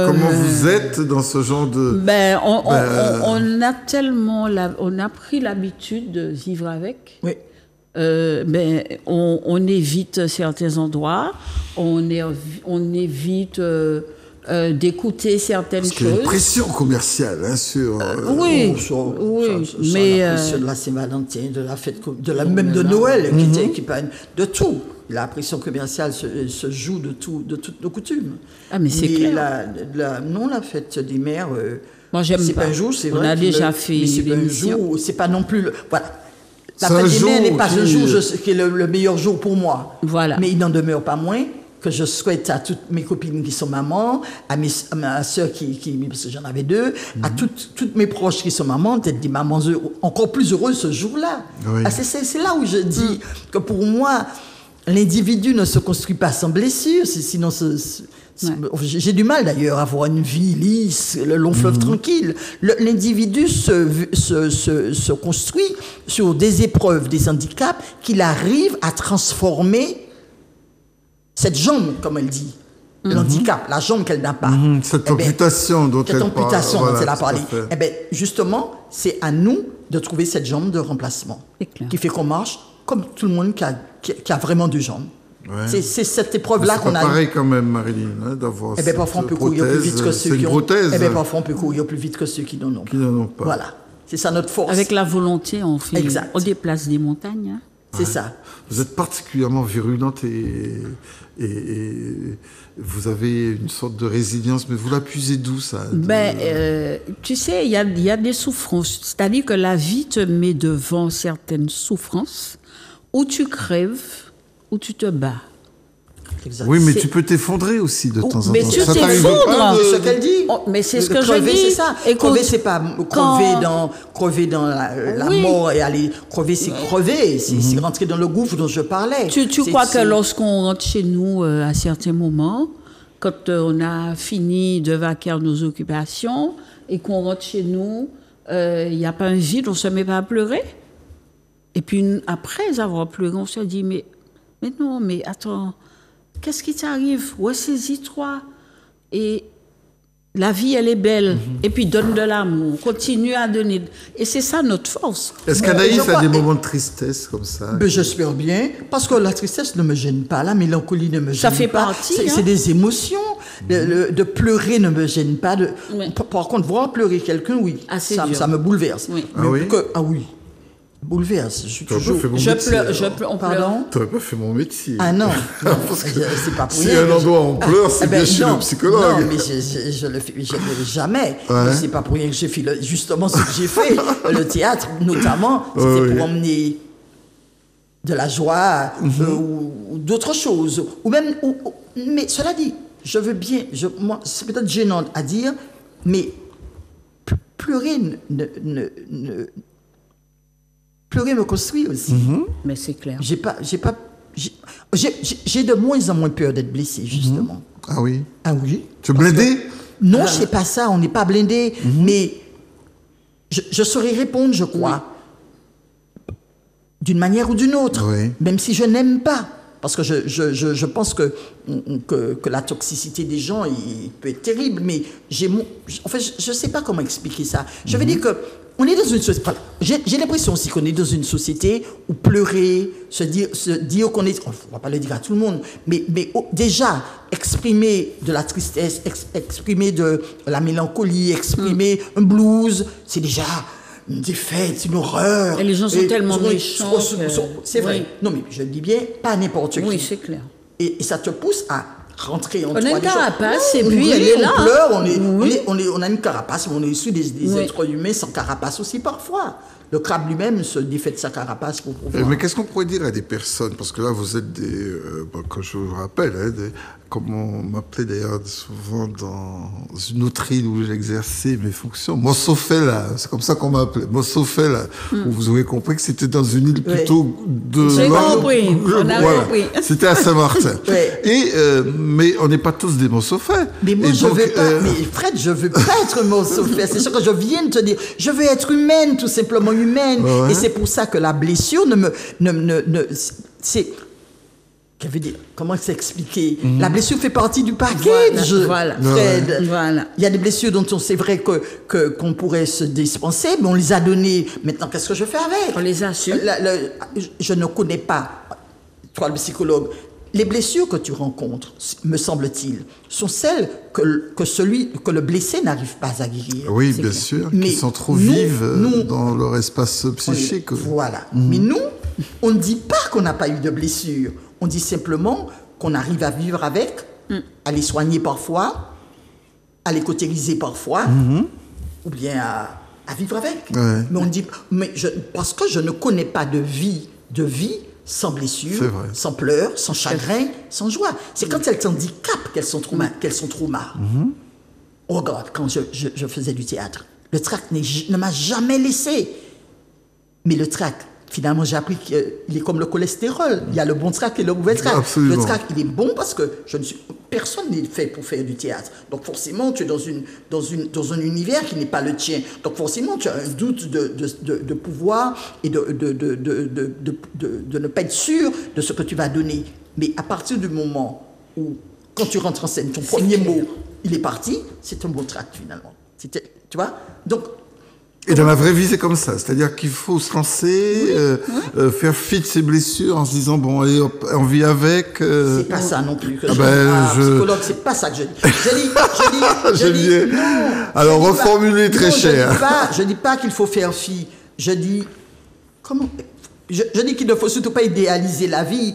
Speaker 1: comment vous êtes dans ce genre de...
Speaker 3: On a tellement, on a pris l'habitude de vivre avec.
Speaker 2: Oui.
Speaker 3: On évite certains endroits, on évite d'écouter certaines
Speaker 1: Parce qu'il y a une
Speaker 3: choses.
Speaker 1: pression commerciale hein, sur...
Speaker 3: Oui, mais
Speaker 2: la pression de la Saint-Valentin, de la fête, même de Noël, qui parle de tout. La pression commerciale se joue de toutes nos coutumes.
Speaker 3: Ah, mais c'est clair.
Speaker 2: La fête des mères.
Speaker 3: Moi, j'aime
Speaker 2: c'est
Speaker 3: pas.
Speaker 2: pas un jour, c'est
Speaker 3: On
Speaker 2: vrai.
Speaker 3: a déjà fait
Speaker 2: mais c'est pas un
Speaker 3: l'émission.
Speaker 2: jour, c'est pas non plus. Voilà. La
Speaker 1: C'est
Speaker 2: fête
Speaker 1: un
Speaker 2: des mères
Speaker 1: jour
Speaker 2: n'est pas un
Speaker 1: qui-
Speaker 2: jour qui est le meilleur jour pour moi.
Speaker 3: Voilà.
Speaker 2: Mais il n'en demeure pas moins que je souhaite à toutes mes copines qui sont mamans, à ma soeur parce que j'en avais deux, à toutes mes proches qui sont mamans, d'être des mamans encore plus heureuses ce jour-là.
Speaker 1: Oui.
Speaker 2: Ah, c'est là où je dis que pour moi, l'individu ne se construit pas sans blessure, sinon j'ai du mal d'ailleurs à avoir une vie lisse, le long fleuve tranquille. L'individu se construit sur des épreuves, des handicaps qu'il arrive à transformer cette jambe, comme elle dit. l'handicap, la jambe qu'elle n'a pas.
Speaker 1: Cette amputation dont
Speaker 2: cette
Speaker 1: elle
Speaker 2: amputation
Speaker 1: parle.
Speaker 2: dont elle a
Speaker 1: Voilà,
Speaker 2: parlé.
Speaker 1: tout à fait.
Speaker 2: Eh bien, justement, c'est à nous de trouver cette jambe de remplacement
Speaker 3: C'est clair.
Speaker 2: qui fait qu'on marche comme tout le monde qui a vraiment deux jambes.
Speaker 1: Ouais.
Speaker 2: C'est cette épreuve-là
Speaker 1: C'est
Speaker 2: qu'on
Speaker 1: pas
Speaker 2: a.
Speaker 1: pareil quand même, Marilyn, hein, d'avoir
Speaker 2: Eh bien, parfois, on peut courir plus vite que ceux
Speaker 1: c'est
Speaker 2: qui
Speaker 1: une
Speaker 2: ont.
Speaker 1: prothèse
Speaker 2: Eh bien, parfois, on peut courir plus vite que ceux qui n'en ont pas.
Speaker 1: qui n'en ont pas.
Speaker 2: Voilà. C'est ça notre force.
Speaker 3: Avec la volonté,
Speaker 2: Exact.
Speaker 3: on déplace des montagnes. Hein.
Speaker 2: C'est ça.
Speaker 1: Vous êtes particulièrement virulente et vous avez une sorte de résilience, mais vous la puisez d'où, ça
Speaker 3: Tu sais, il y a des souffrances. C'est-à-dire que la vie te met devant certaines souffrances où tu crèves, où tu te bats.
Speaker 2: Exact.
Speaker 1: Oui, mais
Speaker 3: c'est-
Speaker 1: tu peux t'effondrer aussi de temps en temps.
Speaker 3: mais tu
Speaker 1: Ça t'arrive
Speaker 3: t'effondres.
Speaker 1: pas de-
Speaker 2: C'est ce qu'elle dit.
Speaker 3: Oh, mais c'est ce que je
Speaker 2: crever,
Speaker 3: dis.
Speaker 2: c'est ça.
Speaker 3: Écoute,
Speaker 2: Crever, c'est pas
Speaker 3: quand-
Speaker 2: crever dans la
Speaker 3: Oui.
Speaker 2: mort et aller crever, c'est crever. C'est rentrer dans le gouffre dont je parlais.
Speaker 3: Tu
Speaker 2: C'est-
Speaker 3: crois que
Speaker 2: c'est-
Speaker 3: lorsqu'on rentre chez nous à certains moments, quand on a fini de vaquer nos occupations et qu'on rentre chez nous, il n'y a pas un vide, on ne se met pas à pleurer? Et puis après avoir pleuré, on se dit, mais non, mais attends, qu'est-ce qui t'arrive? Ouais, saisis-toi. Et la vie, elle est belle. Et puis donne de l'amour, continue à donner. Et c'est ça notre force.
Speaker 1: Est-ce
Speaker 2: je
Speaker 1: qu'Anaïs a
Speaker 2: crois-
Speaker 1: des moments de tristesse comme ça?
Speaker 2: Ben, j'espère bien, parce que la tristesse ne me gêne pas, la mélancolie ne me gêne pas.
Speaker 3: Ça fait partie,
Speaker 2: C'est
Speaker 3: hein.
Speaker 2: c'est des émotions. De pleurer ne me gêne pas.
Speaker 3: Oui.
Speaker 2: Par contre, voir pleurer quelqu'un, oui,
Speaker 3: Ah, c'est
Speaker 2: ça,
Speaker 3: dur.
Speaker 2: ça me bouleverse.
Speaker 3: Oui.
Speaker 1: Ah oui?
Speaker 2: Ah oui, bouleverse. Je suis
Speaker 1: Tu n'aurais pas
Speaker 2: toujours.
Speaker 1: fait mon
Speaker 3: Je
Speaker 1: métier,
Speaker 3: pleure,
Speaker 1: alors.
Speaker 3: on pleure.
Speaker 2: Pardon?
Speaker 1: Tu n'aurais pas fait mon métier.
Speaker 2: Ah non, non,
Speaker 1: Parce que
Speaker 2: c'est pas pour
Speaker 1: si
Speaker 2: rien
Speaker 1: un
Speaker 2: que
Speaker 1: endroit où on pleure, c'est
Speaker 2: Eh ben,
Speaker 1: bien chez
Speaker 2: non,
Speaker 1: le psychologue.
Speaker 2: Non, mais je le fais jamais.
Speaker 1: Ouais.
Speaker 2: Mais c'est pas pour rien que j'ai fait justement ce que j'ai fait. Le théâtre, notamment, c'était
Speaker 1: Ouais,
Speaker 2: pour
Speaker 1: oui.
Speaker 2: emmener de la joie ou d'autres choses. Ou même, mais cela dit, je veux bien, moi, c'est peut-être gênant à dire, mais pleurer pleurer me construit aussi.
Speaker 3: Mais c'est clair.
Speaker 2: J'ai de moins en moins peur d'être blessé, justement.
Speaker 1: Ah oui.
Speaker 2: Ah oui.
Speaker 1: Tu es blindé?
Speaker 2: Non, c'est pas ça, on n'est pas blindé, mais je saurais répondre, je crois, d'une manière ou d'une autre,
Speaker 1: Oui.
Speaker 2: même si je n'aime pas. Parce que je pense que la toxicité des gens il peut être terrible, mais je ne sais pas comment expliquer ça. Je veux dire que on est dans une société. Voilà, j'ai l'impression aussi qu'on est dans une société où pleurer, se dire qu'on est. On ne va pas le dire à tout le monde, mais déjà exprimer de la tristesse, exprimer de la mélancolie, exprimer un blues, c'est déjà une défaite, une horreur.
Speaker 3: Et les gens sont tellement méchants que-
Speaker 2: C'est vrai.
Speaker 3: Oui.
Speaker 2: Non, mais je dis bien, pas n'importe qui.
Speaker 3: Oui, c'est clair.
Speaker 2: Et ça te pousse à rentrer en
Speaker 3: On a
Speaker 2: toi.
Speaker 3: une
Speaker 2: des choses.
Speaker 3: carapace, et
Speaker 2: Non,
Speaker 3: puis
Speaker 2: oui,
Speaker 3: elle est
Speaker 2: on
Speaker 3: là, hein.
Speaker 2: pleure, on a une carapace, mais on est issu des
Speaker 3: Oui.
Speaker 2: êtres humains sans carapace aussi parfois. Le crabe lui-même se défait de sa carapace pour pouvoir.
Speaker 1: Mais qu'est-ce qu'on pourrait dire à des personnes? Parce que là, vous êtes quand je vous rappelle, hein, comme on m'appelait d'ailleurs souvent dans une autre île où j'exerçais mes fonctions, Mossofela, c'est comme ça qu'on m'appelait, Mossofela, où vous aurez compris que c'était dans une île plutôt de...
Speaker 3: J'ai
Speaker 1: l'Orient.
Speaker 3: compris, on a
Speaker 1: Voilà.
Speaker 3: compris.
Speaker 1: C'était à Saint-Martin.
Speaker 2: Ouais.
Speaker 1: Et, mais on n'est pas tous des Mossofais.
Speaker 2: Mais moi,
Speaker 1: Et
Speaker 2: je
Speaker 1: donc,
Speaker 2: veux pas. Mais Fred, je veux pas être Mossofela. C'est ce que je viens de te dire. Je veux être humaine, tout simplement humaine.
Speaker 1: Ouais.
Speaker 2: Et c'est pour ça que la blessure c'est. Que veut dire, comment s'expliquer? La blessure fait partie du package,
Speaker 3: Voilà.
Speaker 2: Fred.
Speaker 3: Voilà.
Speaker 2: Il y a des blessures dont on sait vrai qu'on pourrait se dispenser, mais on les a données. Maintenant, qu'est-ce que je fais avec?
Speaker 3: On les assume.
Speaker 2: Je ne connais pas, toi le psychologue, les blessures que tu rencontres, me semble-t-il, sont celles que le blessé n'arrive pas à guérir.
Speaker 1: oui,
Speaker 2: C'est
Speaker 1: bien
Speaker 2: clair.
Speaker 1: sûr,
Speaker 2: Mais
Speaker 1: qui sont trop
Speaker 2: nous-
Speaker 1: vives
Speaker 2: nous-
Speaker 1: dans leur espace psychique.
Speaker 2: Voilà. Mais nous, on ne dit pas qu'on n'a pas eu de blessure. On dit simplement qu'on arrive à vivre avec, à les soigner parfois, à les cautériser parfois, ou bien à vivre avec.
Speaker 1: Ouais.
Speaker 2: Mais on dit, parce que je ne connais pas de vie sans blessure,
Speaker 1: C'est vrai.
Speaker 2: sans pleurs, sans chagrin, sans joie. C'est quand elles t'handicapent qu'elles sont trop mal. Oh, regarde, quand je faisais du théâtre, le trac ne m'a jamais laissé. Mais le trac, finalement, j'ai appris qu'il est comme le cholestérol. Il y a le bon trac et le mauvais trac.
Speaker 1: Absolument.
Speaker 2: Le trac, il est bon parce que personne n'est fait pour faire du théâtre. Donc forcément, tu es dans un univers qui n'est pas le tien. Donc forcément, tu as un doute de pouvoir et de ne pas être sûr de ce que tu vas donner. Mais à partir du moment où quand tu rentres en scène, ton premier mot, il est parti, c'est un beau tract finalement. Tu vois? Donc,
Speaker 1: et dans la vraie vie, c'est comme ça. C'est-à-dire qu'il faut se lancer, faire fi de ses blessures en se disant, bon, allez, hop, on vit avec.
Speaker 2: C'est pas ça non plus que psychologue, c'est pas ça que je dis. Je dis, non.
Speaker 1: Alors, reformuler très cher.
Speaker 2: Je dis pas qu'il faut faire fi. Je dis, je dis qu'il ne faut surtout pas idéaliser la vie,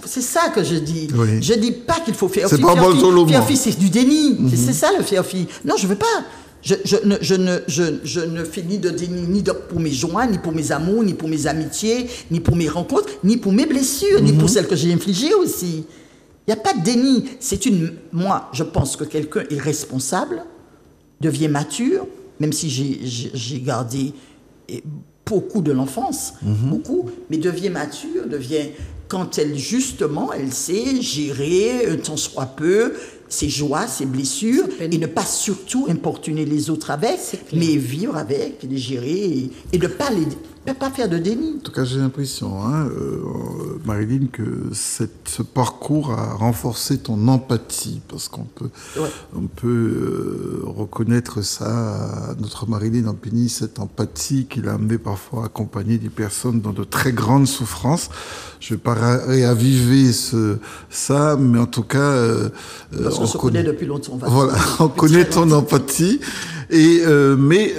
Speaker 2: c'est ça que je dis.
Speaker 1: Oui.
Speaker 2: Je dis pas qu'il faut faire fi.
Speaker 1: C'est pas
Speaker 2: Faire fi, c'est du déni. C'est ça le faire fi. Non, je veux pas. Je ne fais ni de déni, ni pour mes joies, ni pour mes amours, ni pour mes amitiés, ni pour mes rencontres, ni pour mes blessures, ni pour celles que j'ai infligées aussi. Il n'y a pas de déni. Moi, je pense que quelqu'un est responsable, devient mature, même si j'ai gardé beaucoup de l'enfance, beaucoup, mais devient mature, quand elle sait gérer, tant soit peu, ses joies, ses blessures, et ne pas surtout importuner les autres avec, mais vivre avec, les gérer, et ne pas faire de déni.
Speaker 1: En tout cas, j'ai l'impression, Marilyn, que ce parcours a renforcé ton empathie, parce qu'on peut reconnaître ça à notre Marilyn Ampigny, cette empathie qu'il a amené parfois à accompagner des personnes dans de très grandes souffrances. Je ne vais pas réaviver ça, mais en tout cas...
Speaker 2: parce qu'on se connaît depuis longtemps.
Speaker 1: Voilà, on connaît ton empathie. Mais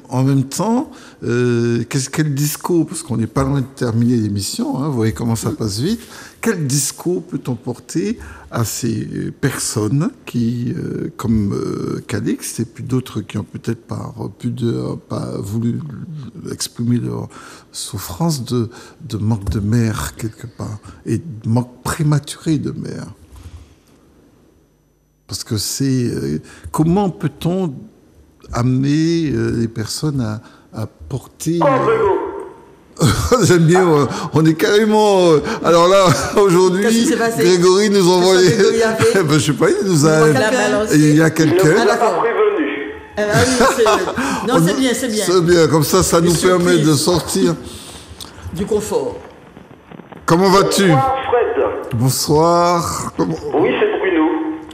Speaker 1: en même temps, quel discours, parce qu'on n'est pas loin de terminer l'émission, vous voyez comment ça passe vite, quel discours peut-on porter à ces personnes qui, comme Calixte, et puis d'autres qui ont peut-être pas voulu exprimer leur souffrance de manque de mère quelque part, et de manque prématuré de mère. Parce que comment peut-on amener les personnes à porter... J'aime bien, on est carrément... alors là, aujourd'hui, Grégory nous envoie les... je sais pas, il nous a... Il y a quelqu'un...
Speaker 5: Il ne nous a pas prévenu.
Speaker 2: Non, c'est bien, c'est bien.
Speaker 1: C'est bien, comme ça nous permet de sortir...
Speaker 2: du confort.
Speaker 1: Comment vas-tu?
Speaker 5: Bonsoir, Fred.
Speaker 1: Bonsoir.
Speaker 5: Oui, c'est Bruno.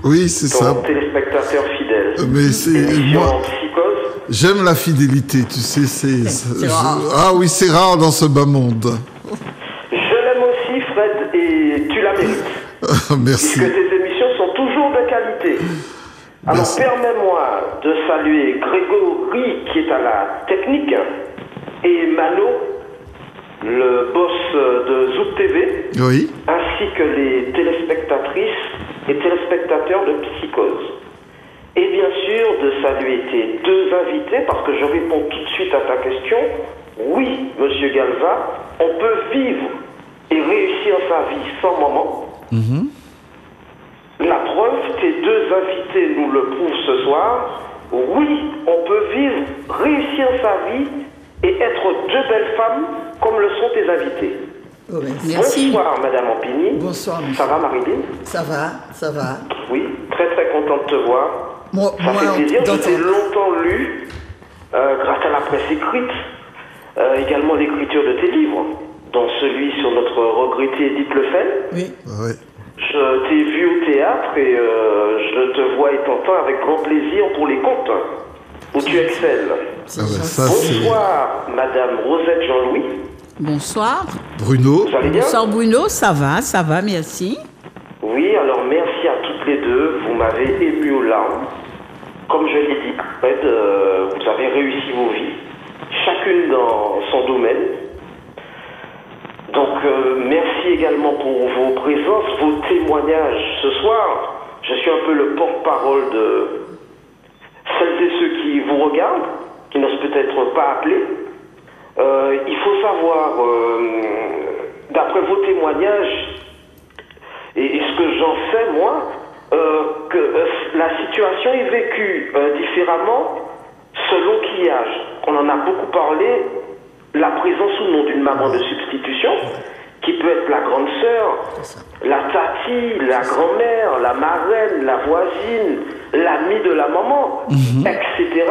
Speaker 1: Oui, c'est ça.
Speaker 5: Ton téléspectateur fidèle.
Speaker 1: Mais c'est moi.
Speaker 5: Psychose.
Speaker 1: J'aime la fidélité, tu sais,
Speaker 2: c'est rare.
Speaker 1: Ah oui, c'est rare dans ce bas monde.
Speaker 5: Je l'aime aussi, Fred, et tu la mérites.
Speaker 1: Merci.
Speaker 5: Puisque tes émissions sont toujours de qualité. Alors, permets-moi de saluer Grégory, qui est à la technique, et Mano, le boss de Zouk TV,
Speaker 1: oui,
Speaker 5: ainsi que les téléspectatrices et téléspectateurs de Psychose. Et bien sûr, de saluer tes deux invités, parce que je réponds tout de suite à ta question. Oui, Monsieur Galva, on peut vivre et réussir sa vie sans maman. La preuve, tes deux invités nous le prouvent ce soir. Oui, on peut vivre, réussir sa vie et être deux belles femmes comme le sont tes invités.
Speaker 2: Oh, merci.
Speaker 5: Bonsoir, Madame Ampigny.
Speaker 2: Bonsoir, monsieur.
Speaker 5: Ça va, Marilyn?
Speaker 2: Ça va.
Speaker 5: Oui, très content de te voir. Ça fait plaisir, je t'ai longtemps lu, grâce à la presse écrite, également l'écriture de tes livres, dont celui sur notre regretté Edith Lefel.
Speaker 2: Oui.
Speaker 1: Ouais.
Speaker 5: Je t'ai vu au théâtre et je te vois et t'entends avec grand plaisir pour les contes, où tu excelles. Bonsoir, Madame Rosette Jean-Louis.
Speaker 3: Bonsoir.
Speaker 1: Bruno.
Speaker 5: Vous allez bien?
Speaker 3: Bonsoir Bruno, ça va, merci.
Speaker 5: Oui, alors merci à toutes les deux, vous m'avez ému aux larmes. Comme je l'ai dit, Fred, vous avez réussi vos vies, chacune dans son domaine. Donc merci également pour vos présences, vos témoignages ce soir. Je suis un peu le porte-parole de celles et ceux qui vous regardent, qui n'osent peut-être pas appeler. Il faut savoir, d'après vos témoignages, et ce que j'en sais, moi, que la situation est vécue différemment selon qui âge. On en a beaucoup parlé, la présence ou non d'une maman de substitution, qui peut être la grande sœur, la tati, la grand-mère, la marraine, la voisine, l'amie de la maman, etc.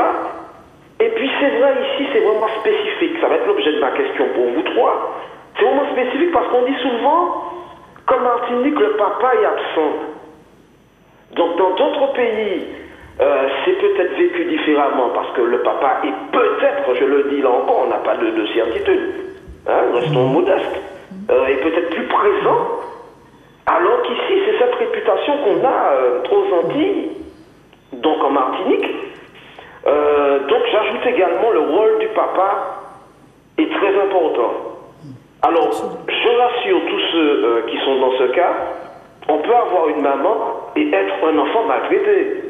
Speaker 5: Et puis c'est vrai, ici c'est vraiment spécifique, ça va être l'objet de ma question pour vous trois. C'est vraiment spécifique parce qu'on dit souvent, comme Martinique, le papa est absent. Donc dans d'autres pays, c'est peut-être vécu différemment parce que le papa est peut-être, je le dis là encore, on n'a pas de certitude, hein, restons modestes, est peut-être plus présent, alors qu'ici c'est cette réputation qu'on a aux Antilles, donc en Martinique. Donc j'ajoute également le rôle du papa est très important. Alors, je rassure tous ceux qui sont dans ce cas, on peut avoir une maman et être un enfant maltraité.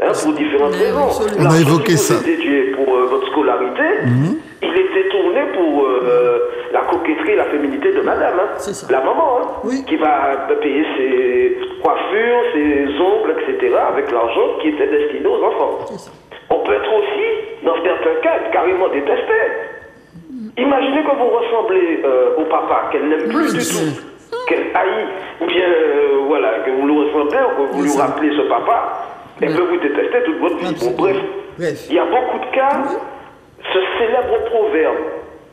Speaker 5: Hein, pour différentes raisons.
Speaker 1: On a évoqué ça.
Speaker 5: Vous êtes dédié pour votre scolarité, il était tourné pour la coquetterie et la féminité de madame, hein, la maman, hein,
Speaker 2: oui.
Speaker 5: qui va payer ses coiffures, ses ongles, etc., avec l'argent qui était destiné aux enfants. On peut être aussi, dans certains cas, carrément détesté. Imaginez que vous ressemblez au papa, qu'elle n'aime plus du tout, qu'elle haït, ou bien voilà, que vous lui ressemblez, ou que vous lui rappelez ce papa, elle peut vous détester toute votre vie. Bon, bref, il y a beaucoup de cas, ce célèbre proverbe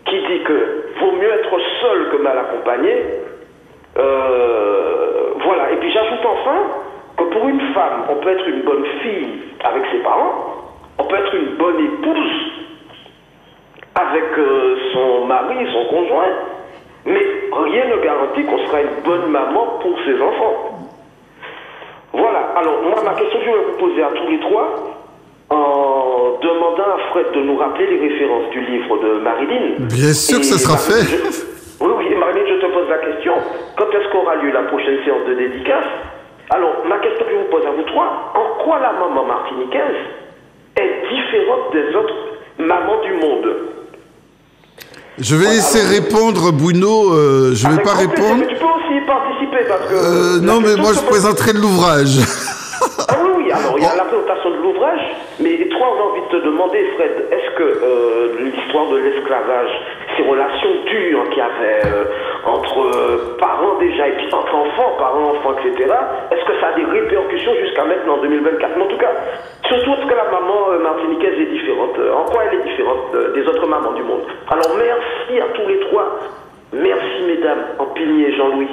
Speaker 5: qui dit que vaut mieux être seul que mal accompagné. Voilà, et puis j'ajoute enfin que pour une femme, on peut être une bonne fille avec ses parents, on peut être une bonne épouse avec son mari, son conjoint, mais rien ne garantit qu'on sera une bonne maman pour ses enfants. Voilà, alors moi ma question je vais vous poser à tous les trois en demandant à Fred de nous rappeler les références du livre de Marilyn.
Speaker 1: Bien sûr que ça sera fait.
Speaker 5: Oui, Marilyn, je te pose la question, quand est-ce qu'aura lieu la prochaine séance de dédicace? Alors, ma question que je vous pose à vous trois, en quoi la maman martiniquaise est différente des autres mamans du monde?
Speaker 1: Je vais laisser répondre Bruno, je ne vais pas répondre.
Speaker 5: Tu peux aussi participer parce que...
Speaker 1: non, mais moi je présenterai l'ouvrage.
Speaker 5: Ah oui, alors il y a la présentation de l'ouvrage, mais toi on a envie de te demander, Fred, est-ce que l'histoire de l'esclavage, ces relations dures qu'il y avait entre parents déjà, et puis entre enfants, parents-enfants, etc., est-ce que ça a des répercussions jusqu'à maintenant, en 2024? Mais en tout cas, surtout est-ce que la maman martiniquaise est différente? En quoi elle est différente des autres mamans du monde? Alors merci à tous les trois. Merci mesdames, Ampigny et Jean-Louis.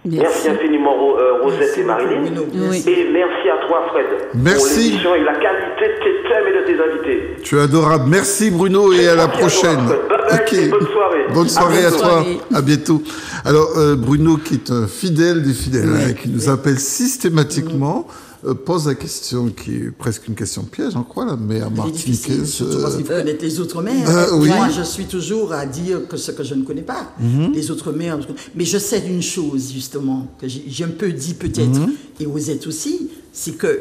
Speaker 5: Merci infiniment Rosette et Marilyn.
Speaker 3: Oui.
Speaker 5: Et merci à toi Fred.
Speaker 1: Merci.
Speaker 5: Pour l'émission et la qualité de tes thèmes et de tes invités.
Speaker 1: Tu es adorable. Merci Bruno et à la prochaine.
Speaker 5: Okay. Bonne soirée.
Speaker 1: Bonne soirée à toi. À bientôt. Alors Bruno qui est un fidèle des fidèles, hein, qui nous appelle systématiquement, pose la question qui est presque une question piège, je crois, la mère martiniquaise.
Speaker 2: Surtout parce qu'il faut connaître les autres mères.
Speaker 1: Oui.
Speaker 2: Moi, je suis toujours à dire que ce que je ne connais pas. Les autres mères. Mais je sais d'une chose, justement, que j'ai un peu dit peut-être, et vous êtes aussi, c'est que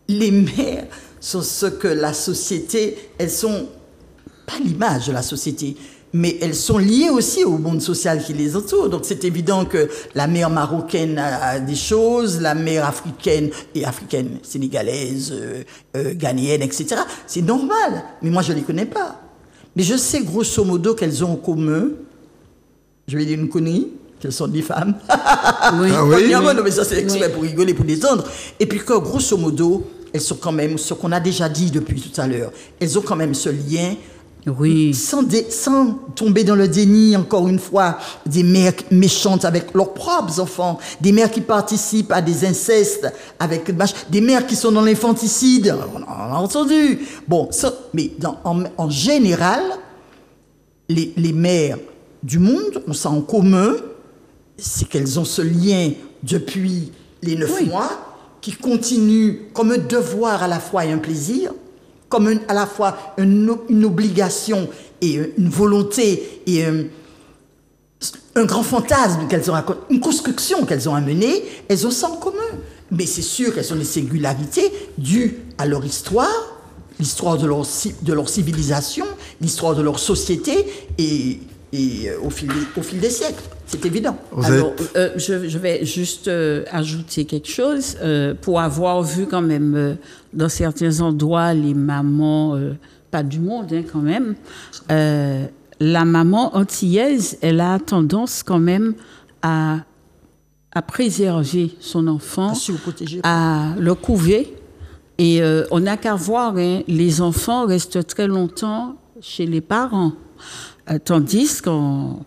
Speaker 2: les mères sont ce que la société, elles sont pas l'image de la société, mais elles sont liées aussi au monde social qui les entoure. Donc c'est évident que la mère marocaine a des choses, la mère africaine, sénégalaise, ghanéenne, etc. C'est normal, mais moi je ne les connais pas. Mais je sais grosso modo qu'elles ont en commun, je vais dire une connerie, qu'elles sont des femmes.
Speaker 3: Oui.
Speaker 1: Ah oui?
Speaker 2: Non, mais ça c'est exprès pour rigoler, pour détendre. Et puis que grosso modo, elles sont quand même, ce qu'on a déjà dit depuis tout à l'heure, elles ont quand même ce lien.
Speaker 3: Oui.
Speaker 2: Sans tomber dans le déni, encore une fois, des mères méchantes avec leurs propres enfants, des mères qui participent à des incestes, avec des mères qui sont dans l'infanticide, on a entendu. Bon, ça, mais en général, les mères du monde ont ça en commun, c'est qu'elles ont ce lien depuis les 9 mois, qui continue comme un devoir à la fois et un plaisir, comme à la fois une obligation et une volonté et un grand fantasme qu'elles ont, une construction qu'elles ont à mener, elles ont ça en commun. Mais c'est sûr qu'elles ont des singularités dues à leur histoire, l'histoire de leur civilisation, l'histoire de leur société et au fil des siècles. C'est évident.
Speaker 3: Alors, je vais juste ajouter quelque chose. Pour avoir vu quand même dans certains endroits les mamans, pas du monde hein, quand même, la maman antillaise, elle a tendance quand même à préserver son enfant, à le couver. Et on n'a qu'à voir, hein, les enfants restent très longtemps chez les parents. Tandis qu'en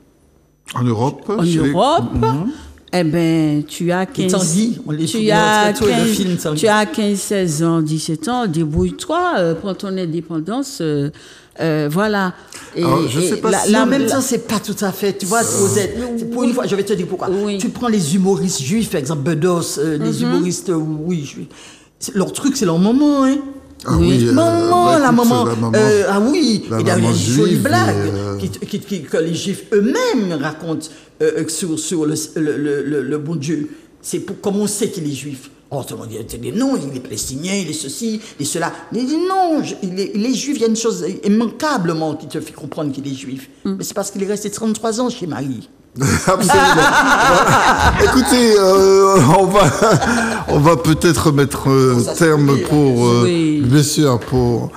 Speaker 3: Europe, Eh ben, tu as 15,
Speaker 2: Tanguy, on les
Speaker 3: tu
Speaker 2: filme,
Speaker 3: as
Speaker 2: on traite le film
Speaker 3: 15,
Speaker 2: Tanguy.
Speaker 3: tu as 15, 16 ans, 17 ans, débrouille-toi, prends ton indépendance, voilà. Et,
Speaker 1: Alors, je sais pas si
Speaker 2: Mais en même temps, c'est pas tout à fait. Tu vois, Rosette, pour une fois, je vais te dire pourquoi.
Speaker 3: Oui.
Speaker 2: Tu prends les humoristes juifs, par exemple, Bedos, les humoristes, oui, juifs. Leur truc, c'est leur maman, hein.
Speaker 1: Ah oui,
Speaker 2: Maman, la
Speaker 1: écoute,
Speaker 2: maman.
Speaker 1: la maman.
Speaker 2: Ah oui,
Speaker 1: La
Speaker 2: il y a
Speaker 1: maman
Speaker 2: une jolie
Speaker 1: juive,
Speaker 2: blague que les juifs eux-mêmes racontent sur le bon Dieu. C'est pour comment on sait qu'il est juif. Oh, tout le monde dit non, il est palestinien, il est ceci, il est cela. Il dit non, il est juif, il y a une chose immanquablement qui te fait comprendre qu'il est juif. Mais c'est parce qu'il est resté 33 ans chez Marie.
Speaker 1: Absolument. Écoutez, on va peut-être mettre terme pour, bien sûr, pour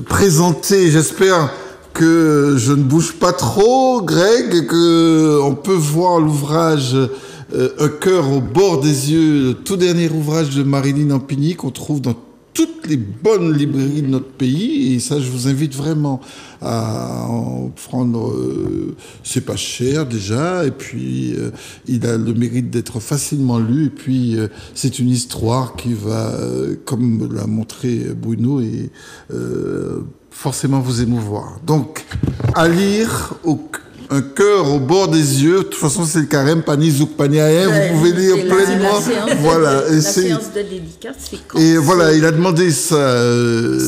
Speaker 1: présenter, j'espère que je ne bouge pas trop, Greg, et que on peut voir l'ouvrage Un cœur au bord des yeux, le tout dernier ouvrage de Marilyn Ampigny qu'on trouve dans toutes les bonnes librairies de notre pays, et ça je vous invite vraiment à en prendre, c'est pas cher déjà, et puis il a le mérite d'être facilement lu, et puis c'est une histoire qui va, comme l'a montré Bruno, et forcément vous émouvoir. Donc, à lire Un cœur au bord des yeux. De toute façon, c'est le carême, pani zouk, pani aïe. Vous pouvez lire pleinement. Voilà.
Speaker 3: La séance de dédicace, c'est quand
Speaker 1: et voilà, il a demandé ça.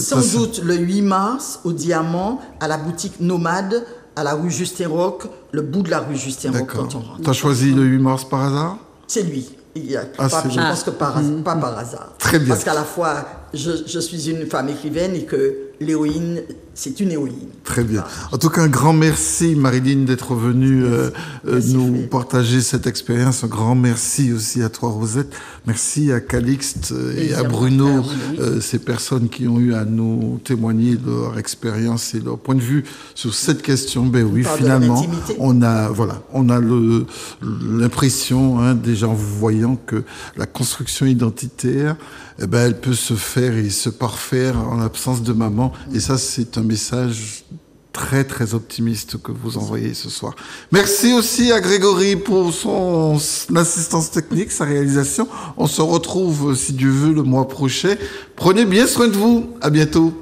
Speaker 2: Sans doute le 8 mars, au Diamant, à la boutique Nomade, à la rue Justin-Roch, le bout de la rue Justin-Roch.
Speaker 1: D'accord. Tu as choisi le 8 mars par hasard?
Speaker 2: C'est lui. Je
Speaker 1: c'est
Speaker 2: pense que pas par hasard.
Speaker 1: Très bien.
Speaker 2: Parce qu'à la fois, je suis une femme écrivaine et que l'héroïne, c'est une héroïne.
Speaker 1: Très bien. En tout cas, un grand merci, Marilyn, d'être venue nous partager cette expérience. Un grand merci aussi à toi, Rosette. Merci à Calixte et à Bruno, ces personnes qui ont eu à nous témoigner de leur expérience et leur point de vue sur cette question. Ben oui, finalement, on a l'impression, déjà en vous voyant, que la construction identitaire, elle peut se faire et se parfaire en l'absence de maman. Et ça, c'est un message très, très optimiste que vous envoyez ce soir. Merci aussi à Grégory pour son assistance technique, sa réalisation. On se retrouve, si Dieu veut, le mois prochain. Prenez bien soin de vous. À bientôt.